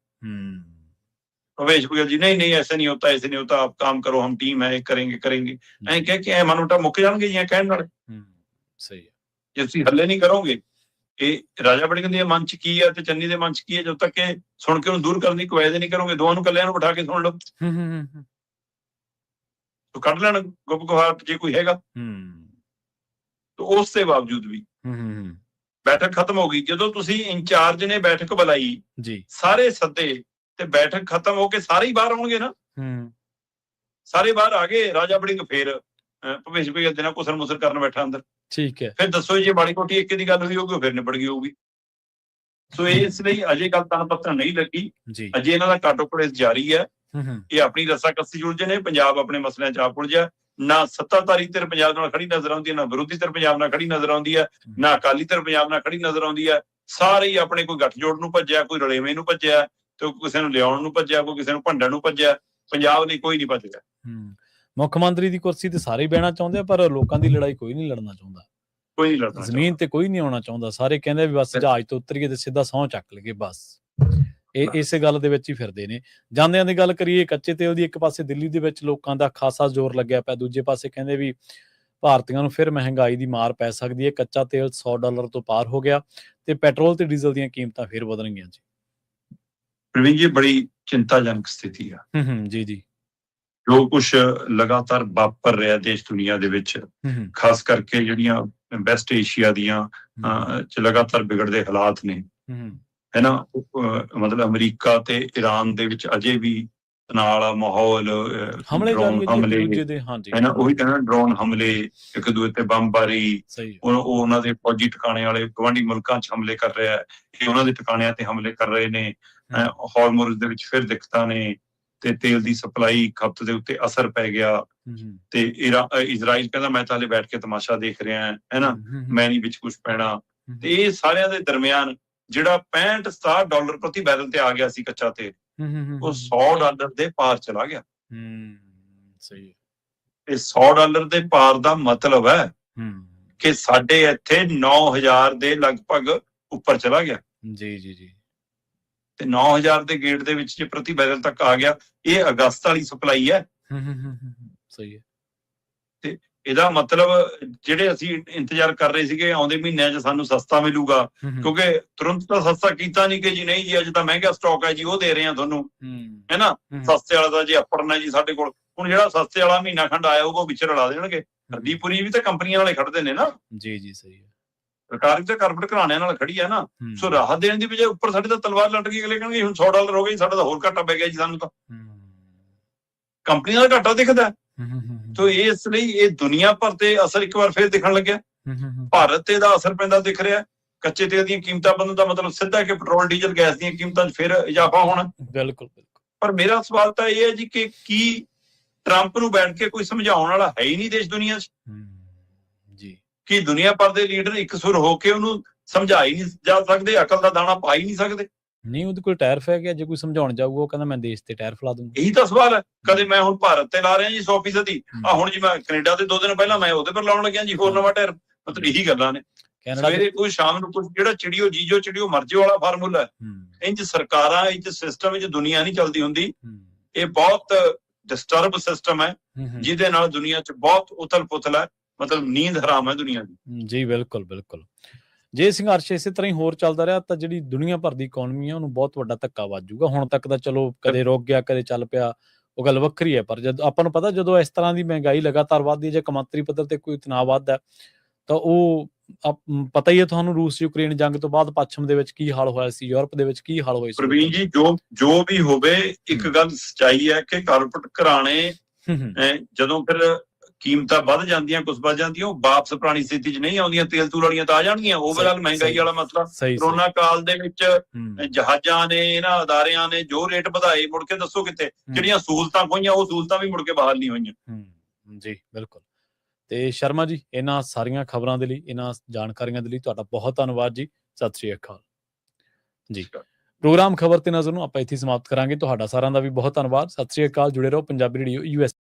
Speaker 2: भूपेश बघेल जी नहीं नहीं ऐसे नहीं होता, ऐसे नहीं होता, आप काम करो, हम टीम है, करेंगे करेंगे, ऐ कह के मन उठा मुक जाएंगे जी कहण नाल।
Speaker 1: सही है,
Speaker 2: जे तुसीं हल्ले नहीं करोगे, ਇਹ ਰਾਜਾ ਵੜਿੰਗ ਦੇ ਮਨ ਚ ਕੀ ਹੈ ਤੇ ਚੰਨੀ ਦੇ ਮਨ ਚ ਕੀ ਹੈ, ਜਦੋਂ ਤੱਕ ਇਹ ਸੁਣ ਕੇ ਉਹਨੂੰ ਦੂਰ ਕਰਨ ਦੀ ਕਵਾਇਦ ਨਹੀਂ ਕਰੋਗੇ, ਦੋਵਾਂ ਨੂੰ ਕੱਲਿਆਂ ਨੂੰ ਬਿਠਾ ਕੇ ਸੁਣ ਲਓ, ਤੋ ਕੱਢ ਲੈਣ ਗੁੱਪ ਗੁਹਾਰ ਜੇ ਕੋਈ ਹੈਗਾ। तो ਉਸ ਦੇ ਬਾਵਜੂਦ ਵੀ ਬੈਠਕ ਖਤਮ ਹੋ ਗਈ। ਜਦੋਂ ਤੁਸੀਂ ਇੰਚਾਰਜ ਨੇ ਬੈਠਕ ਬੁਲਾਈ
Speaker 1: ਜੀ, ਸਾਰੇ
Speaker 2: ਸੱਦੇ ਤੇ ਬੈਠਕ ਖਤਮ ਹੋ ਕੇ ਸਾਰੇ ਹੀ ਬਾਹਰ ਆਉਣਗੇ ਨਾ, ਸਾਰੇ ਬਾਹਰ ਆ ਗਏ, ਰਾਜਾ ਵੜਿੰਗ ਫੇਰ ਭੁਪੇਸ਼ ਬਘੇਲ ਦੇ ਨਾਲ ਕੁਸਰ ਮੁਸਰ ਕਰਨ ਬੈਠਾ ਅੰਦਰ।
Speaker 1: ਠੀਕ ਹੈ, ਫਿਰ
Speaker 2: ਦੱਸੋ ਜੇ ਮਾੜੀ ਮੋਟੀ ਇੱਕ ਦੀ ਗੱਲ ਹੋਈ ਹੋਊਗੀ ਫਿਰ ਨਿਬੜ ਗਈ ਹੋਊਗੀ। ਸੋ ਇਸ ਲਈ ਅਜੇ ਗੱਲ ਤਾਂ ਪਤਾ ਨਹੀਂ ਲੱਗੀ, ਅਜੇ ਇਹਨਾਂ ਦਾ ਕਾਟੋ ਕਲੇਸ਼ ਜਾਰੀ ਹੈ। ਇਹ ਆਪਣੀ ਰੱਸਾਕੱਸੀ ਉਲਝੇ ਨੇ, ਪੰਜਾਬ ਆਪਣੇ ਮਸਲਿਆਂ ਚ ਆਪ ਉਲਝਿਆ। ਨਾ ਸੱਤਾਧਾਰੀ ਧਿਰ ਪੰਜਾਬ ਨਾਲ ਖੜੀ ਨਜ਼ਰ ਆਉਂਦੀ ਹੈ, ਨਾ ਵਿਰੋਧੀ ਧਿਰ ਪੰਜਾਬ ਨਾਲ ਖੜੀ ਨਜ਼ਰ ਆਉਂਦੀ ਹੈ, ਨਾ ਅਕਾਲੀ ਧਿਰ ਪੰਜਾਬ ਨਾਲ ਖੜੀ ਨਜ਼ਰ ਆਉਂਦੀ ਹੈ। ਸਾਰੇ ਹੀ ਆਪਣੇ ਕੋਈ ਗੱਠਜੋੜ ਨੂੰ ਭੱਜਿਆ, ਕੋਈ ਰਲੇਵੇਂ ਨੂੰ ਭੱਜਿਆ, ਤੇ ਕਿਸੇ ਨੂੰ ਲਿਆਉਣ ਨੂੰ ਭੱਜਿਆ, ਕੋਈ ਕਿਸੇ ਨੂੰ ਭੰਡਣ ਨੂੰ ਭੱਜਿਆ। ਪੰਜਾਬ ਲਈ ਕੋਈ ਨਹੀਂ ਭੱਜਿਆ।
Speaker 1: ਮੁੱਖ ਮੰਤਰੀ ਦੀ ਕੁਰਸੀ ਤੇ ਸਾਰੇ ਬਹਿਣਾ ਚਾਹੁੰਦੇ ਆ, ਪਰ ਲੋਕਾਂ ਦੀ ਲੜਾਈ ਕੋਈ ਨਹੀਂ ਲੜਨਾ ਚਾਹੁੰਦਾ,
Speaker 2: ਕੋਈ ਨਹੀਂ ਲੜਨਾ,
Speaker 1: ਜ਼ਮੀਨ ਤੇ ਕੋਈ ਨਹੀਂ ਆਉਣਾ ਚਾਹੁੰਦਾ। ਸਾਰੇ ਕਹਿੰਦੇ ਵੀ ਬਸ ਜਹਾਜ਼ ਤੋਂ ਉਤਰੀਏ ਤੇ ਸਿੱਧਾ ਸਹੁੰ ਚੱਕ ਲਈਏ, ਬਸ ਇਹ ਇਸੇ ਗੱਲ ਦੇ ਵਿੱਚ ਹੀ ਫਿਰਦੇ ਨੇ। ਜਾਂਦਿਆਂ ਦੀ ਗੱਲ ਕਰੀਏ ਕੱਚੇ ਤੇਲ ਦੀ, ਇੱਕ ਪਾਸੇ ਦਿੱਲੀ ਦੇ ਵਿੱਚ ਲੋਕਾਂ ਦਾ ਖਾਸਾ ਜ਼ੋਰ ਲੱਗਿਆ ਪਿਆ, ਦੂਜੇ ਪਾਸੇ ਕਹਿੰਦੇ ਵੀ ਭਾਰਤੀਆਂ ਨੂੰ ਫਿਰ ਮਹਿੰਗਾਈ ਦੀ ਮਾਰ ਪੈ ਸਕਦੀ ਹੈ। ਕੱਚਾ ਤੇਲ $100 ਤੋਂ ਪਾਰ ਹੋ ਗਿਆ ਤੇ ਪੈਟਰੋਲ ਤੇ ਡੀਜ਼ਲ ਦੀਆਂ ਕੀਮਤਾਂ ਫਿਰ ਵਧਣਗੀਆਂ ਜੀ।
Speaker 2: ਪ੍ਰਵੀਨ ਜੀ, ਬੜੀ ਚਿੰਤਾਜਨਕ ਸਥਿਤੀ ਆ।
Speaker 1: ਜੀ ਜੀ,
Speaker 2: ਜੋ ਕੁਛ ਲਗਾਤਾਰ ਵਾਪਰ ਰਿਹਾ ਦੇਸ਼ ਦੁਨੀਆ ਦੇ ਵਿੱਚ, ਖਾਸ ਕਰਕੇ ਜਿਹੜੀਆਂ ਵੈਸਟ ਏਸ਼ੀਆ ਦੀਆਂ ਚ ਲਗਾਤਾਰ ਵਿਗੜਦੇ ਹਾਲਾਤ ਨੇ, ਹੈ ਨਾ, ਮਤਲਬ ਅਮਰੀਕਾ ਤੇ ਈਰਾਨ ਦੇ ਵਿੱਚ ਅਜੇ ਵੀ ਤਣਾਅ ਵਾਲਾ ਮਾਹੌਲ, ਹਮਲੇ, ਹੈ ਨਾ, ਉਹੀ ਕਹਿੰਦਾ ਡਰੋਨ ਹਮਲੇ, ਇੱਕ ਦੂਜੇ ਤੇ ਬੰਬਬਾਰੀ, ਉਹ ਉਹਨਾਂ ਦੇ ਫੌਜੀ ਟਿਕਾਣੇ ਵਾਲੇ ਗਵਾਂਢੀ ਮੁਲਕਾਂ ਚ ਹਮਲੇ ਕਰ ਰਿਹਾ, ਇਹ ਉਹਨਾਂ ਦੇ ਟਿਕਾਣਿਆਂ ਤੇ ਹਮਲੇ ਕਰ ਰਹੇ ਨੇ। ਹਾਰਮੁਜ਼ ਦੇ ਵਿੱਚ ਫਿਰ ਦਿੱਕਤਾਂ ਨੇ, ਤੇ ਤੇਲ ਦੀ ਸਪਲਾਈ ਖਪਤ ਦੇ ਉੱਤੇ ਅਸਰ ਪੈ ਗਿਆ। ਤੇ ਇਜ਼ਰਾਈਲ ਕਹਿੰਦਾ ਮੈਂ ਤਾਂ ਹਲੇ ਬੈਠ ਕੇ ਤਮਾਸ਼ਾ ਦੇਖ ਰਿਹਾ, ਹੈ ਨਾ, ਮੈਂ ਨਹੀਂ ਵਿੱਚ ਕੁਝ ਪੈਣਾ। ਤੇ ਇਹ ਸਾਰਿਆਂ ਦੇ ਦਰਮਿਆਨ ਜਿਹੜਾ $65-67 ਪ੍ਰਤੀ ਬੈਰਲ ਤੇ ਆ ਗਿਆ ਸੀ ਕੱਚਾ ਤੇਲ, ਉਹ $100 ਦੇ ਪਾਰ ਚਲਾ ਗਿਆ।
Speaker 1: ਸਹੀ ਹੈ,
Speaker 2: ਇਹ $100 ਦੇ ਪਾਰ ਦਾ ਮਤਲਬ ਹੈ ਕਿ ਸਾਡੇ ਇੱਥੇ 9000 ਦੇ ਲਗਭਗ ਉੱਪਰ ਚਲਾ ਗਿਆ। ਜੀ ਜੀ ਜੀ, ਤੇ 9000 ਦੇ ਗੇਟ ਦੇ ਵਿੱਚ ਜੇ ਪ੍ਰਤੀ ਬੈਰਲ ਤੱਕ ਆ ਗਿਆ, ਇਹ ਅਗਸਤ ਵਾਲੀ ਸਪਲਾਈ ਹੈ। ਸਹੀ ਹੈ, ਤੇ ਇਹਦਾ ਮਤਲਬ ਜਿਹੜੇ ਅਸੀਂ ਇੰਤਜ਼ਾਰ ਕਰ ਰਹੇ ਸੀਗੇ ਆਉਂਦੇ ਮਹੀਨਿਆਂ 'ਚ ਸਾਨੂੰ ਸਸਤਾ ਮਿਲੂਗਾ, ਕਿਉਂਕਿ ਤੁਰੰਤ ਤਾਂ ਸਸਤਾ ਕੀਤਾ ਨਹੀਂ ਕਿ ਜੀ ਨਹੀਂ ਜੀ ਅੱਜ ਤਾਂ ਮਹਿੰਗਾ ਸਟਾਕ ਹੈ ਜੀ, ਉਹ ਦੇ ਰਹੇ ਆ ਤੁਹਾਨੂੰ, ਹੈ ਨਾ, ਸਸਤੇ ਵਾਲਾ ਦਾ ਜੇ ਅਪੜਨਾ ਜੀ ਸਾਡੇ ਕੋਲ। ਹੁਣ ਜਿਹੜਾ ਸਸਤੇ ਵਾਲਾ ਮਹੀਨਾ ਖੰਡ ਆਇਆ ਹੋਊਗਾ ਉਹ ਵਿੱਚ ਰਲਾ ਦੇਣਗੇ। ਹਰਦੀਪੁਰੀ ਵੀ ਤਾਂ ਕੰਪਨੀਆਂ ਵਾਲੇ ਖੜਦੇ ਨੇ ਨਾ। ਜੀ ਜੀ, ਸਹੀ ਹੈ, ਸਰਕਾਰ ਵੀ ਤਾਂ ਕਾਰਪੋਰੇਟ ਘਰਾਣਿਆਂ ਨਾਲ ਖੜੀ ਹੈ ਨਾ। ਸੋ ਰਾਹਤ ਦੇਣ ਦੀ ਬਜਾਏ ਉੱਪਰ ਸਾਡੇ ਤਾਂ ਤਲਵਾਰ ਲਟਕ ਗਈ, ਅਗਲੇ ਕਹਿਣਗੇ ਹੁਣ $100 ਹੋ ਗਈ, ਸਾਡਾ ਤਾਂ ਹੋਰ ਘਾਟਾ ਪੈ ਗਿਆ ਜੀ, ਸਾਨੂੰ ਤਾਂ ਕੰਪਨੀਆਂ ਦਾ ਘਾਟਾ ਦਿਖਦਾ। ਤੋ ਇਸ ਲਈ ਇਹ ਦੁਨੀਆ ਭਰ ਤੇ ਅਸਰ ਇੱਕ ਵਾਰ ਫਿਰ ਦਿਖਣ ਲੱਗਿਆ। ਭਾਰਤ ਤੇ ਇਹਦਾ ਅਸਰ ਪੈਂਦਾ ਦਿਖ ਰਿਹਾ। ਕੱਚੇ ਤੇਲ ਦੀਆਂ ਕੀਮਤਾਂ ਵਧਣ ਦਾ ਮਤਲਬ ਸਿੱਧਾ ਕਿ ਪੈਟਰੋਲ ਡੀਜ਼ਲ ਗੈਸ ਦੀਆਂ ਕੀਮਤਾਂ 'ਚ ਫਿਰ ਇਜ਼ਾਫਾ ਹੋਣਾ। ਬਿਲਕੁਲ ਬਿਲਕੁਲ। ਪਰ ਮੇਰਾ ਸਵਾਲ ਤਾਂ ਇਹ ਹੈ ਜੀ ਕਿ ਕੀ ਟਰੰਪ ਨੂੰ ਬੈਠ ਕੇ ਕੋਈ ਸਮਝਾਉਣ ਵਾਲਾ ਹੈ ਹੀ ਨਹੀਂ ਦੇਸ਼ ਦੁਨੀਆ 'ਚ? ਜੀ, ਕਿ ਦੁਨੀਆ ਭਰ ਦੇ ਲੀਡਰ ਇੱਕ ਸੁਰ ਹੋ ਕੇ ਉਹਨੂੰ ਸਮਝਾ ਹੀ ਨਹੀਂ ਜਾ ਸਕਦੇ, ਅਕਲ ਦਾ ਦਾਣਾ ਪਾ ਹੀ ਨਹੀਂ ਸਕਦੇ। ਨਹੀਂ, ਉਹਦੇ ਕੋਲ ਟਾਇਰ ਫੈ ਗਿਆ, ਜੇ ਕੋਈ ਸਮਝਾਉਣ ਜਾਊਗਾ ਉਹ ਕਹਿੰਦਾ ਮੈਂ ਦੇਸ਼ ਤੇ ਟਾਇਰ ਫਲਾ ਦੂੰਗਾ। ਇਹੀ ਤਾਂ ਸਵਾਲ ਹੈ। ਕਦੇ ਮੈਂ ਹੁਣ ਭਾਰਤ ਤੇ ਲਾ ਰਿਹਾ ਜੀ 100%, ਹੁਣ ਜੀ ਮੈਂ ਕੈਨੇਡਾ ਤੇ 2 ਦਿਨ ਪਹਿਲਾਂ ਮੈਂ ਉਹਦੇ ਪਰ ਲਾਉਣ ਲੱਗਿਆ ਜੀ ਹੋਰ ਨਵਾਂ ਟਾਇਰ। ਮਤਲਬ ਇਹੀ ਗੱਲਾਂ ਨੇ। ਸਵੇਰੇ ਕੋਈ ਸ਼ਾਮ ਨੂੰ ਕੁਝ, ਜਿਹੜਾ ਚਿੜੀਓ ਜੀਜੋ ਚਿੜੀਓ ਮਰਜ਼ੀ ਵਾਲਾ ਫਾਰਮੂਲਾ ਹੈ। ਇੰਜ ਸਰਕਾਰਾਂ, ਇੰਜ ਸਿਸਟਮ ਵਿੱਚ ਦੁਨੀਆ ਨਹੀਂ ਚੱਲਦੀ ਹੁੰਦੀ। ਇਹ ਬਹੁਤ ਡਿਸਟਰਬ ਸਿਸਟਮ ਹੈ ਜਿਹਦੇ ਨਾਲ ਦੁਨੀਆ 'ਚ ਬਹੁਤ ਉਥਲ ਪੁਥਲ ਹੈ, ਮਤਲਬ ਨੀਂਦ ਹਰਾਮ ਹੈ ਦੁਨੀਆ ਦੀ। ਜੀ ਬਿਲਕੁਲ ਬਿਲਕੁਲ। ਜੇ ਸੰਘਰਸ਼ ਇਸੇ ਤਰ੍ਹਾਂ ਹੀ ਹੋਰ ਚੱਲਦਾ ਰਿਹਾ ਤਾਂ ਜਿਹੜੀ ਦੁਨੀਆ ਭਰ ਦੀ ਇਕਨੋਮੀ ਹੈ ਉਹਨੂੰ ਬਹੁਤ ਵੱਡਾ ਧੱਕਾ ਵੱਜੂਗਾ। ਹੁਣ ਤੱਕ ਤਾਂ ਚਲੋ ਕਦੇ ਰੁਕ ਗਿਆ, ਕਦੇ ਚੱਲ ਪਿਆ, ਉਹ ਗੱਲ ਵੱਖਰੀ ਹੈ। ਪਰ ਜਦ ਆਪਾਂ ਨੂੰ ਪਤਾ ਜਦੋਂ ਇਸ ਤਰ੍ਹਾਂ ਦੀ ਮਹਿੰਗਾਈ ਲਗਾਤਾਰ ਵੱਧਦੀ ਹੈ ਜਾਂ ਕੌਮਾਂਤਰੀ ਪੱਧਰ ਤੇ ਕੋਈ ਤਣਾਅ ਵੱਧਦਾ ਤਾਂ ਉਹ ਪਤਾ ਹੀ ਹੈ ਤੁਹਾਨੂੰ, ਰੂਸ ਯੂਕਰੇਨ ਜੰਗ ਤੋਂ ਬਾਅਦ ਪੱਛਮ ਦੇ ਵਿੱਚ ਕੀ ਹਾਲ ਹੋਇਆ ਸੀ, ਯੂਰਪ ਦੇ ਵਿੱਚ ਕੀ ਹਾਲ ਹੋਇਆ ਸੀ। ਪ੍ਰਵੀਨ ਜੀ, ਜੋ ਵੀ ਹੋਵੇ, ਇੱਕ ਗੱਲ ਸੱਚਾਈ ਹੈ ਕਿ ਕਾਰਪੋਰੇਟ ਘਰਾਣੇ ਜਦੋਂ ਫਿਰ ਕੀਮਤਾਂ ਵੱਧ ਜਾਂਦੀਆਂ, ਕੁਝ ਵੱਧ ਜਾਂਦੀਆਂ, ਉਹ ਵਾਪਸ ਪੁਰਾਣੀ ਸਥਿਤੀ 'ਚ ਨਹੀਂ ਆਉਂਦੀਆਂ। ਤੇਲ ਤੂਲ ਵਾਲੀਆਂ ਤਾਂ ਆ ਜਾਣਗੀਆਂ। ਓਵਰਆਲ ਮਹਿੰਗਾਈ ਵਾਲਾ ਮਸਲਾ, ਕਰੋਨਾ ਕਾਲ ਦੇ ਵਿੱਚ ਜਹਾਜ਼ਾਂ ਨੇ, ਇਹਨਾਂ ਅਦਾਰਿਆਂ ਨੇ ਜੋ ਰੇਟ ਵਧਾਏ, ਮੁੜ ਕੇ ਦੱਸੋ ਕਿੱਥੇ? ਜਿਹੜੀਆਂ ਸਹੂਲਤਾਂ ਖੋਈਆਂ ਉਹ ਸਹੂਲਤਾਂ ਵੀ ਮੁੜ ਕੇ ਬਹਾਲ ਨਹੀਂ ਹੋਈਆਂ। ਜੀ ਬਿਲਕੁਲ। ਤੇ ਸ਼ਰਮਾ ਜੀ, ਇਹਨਾਂ ਸਾਰੀਆਂ ਖਬਰਾਂ ਦੇ ਲਈ, ਇਹਨਾਂ ਜਾਣਕਾਰੀਆਂ ਦੇ ਲਈ ਤੁਹਾਡਾ ਬਹੁਤ ਧੰਨਵਾਦ ਜੀ। ਸਤਿ ਸ੍ਰੀ ਅਕਾਲ ਜੀ।
Speaker 1: ਪ੍ਰੋਗਰਾਮ ਖਬਰ ਤੇ ਨਜ਼ਰ ਨੂੰ ਆਪਾਂ ਇੱਥੇ ਸਮਾਪਤ ਕਰਾਂਗੇ। ਤੁਹਾਡਾ ਸਾਰਿਆਂ ਦਾ ਵੀ ਬਹੁਤ ਧੰਨਵਾਦ। ਸਤਿ ਸ਼੍ਰੀ ਅਕਾਲ। ਜੁੜੇ ਰਹੋ ਪੰਜਾਬੀ ਰੇਡੀਓ US।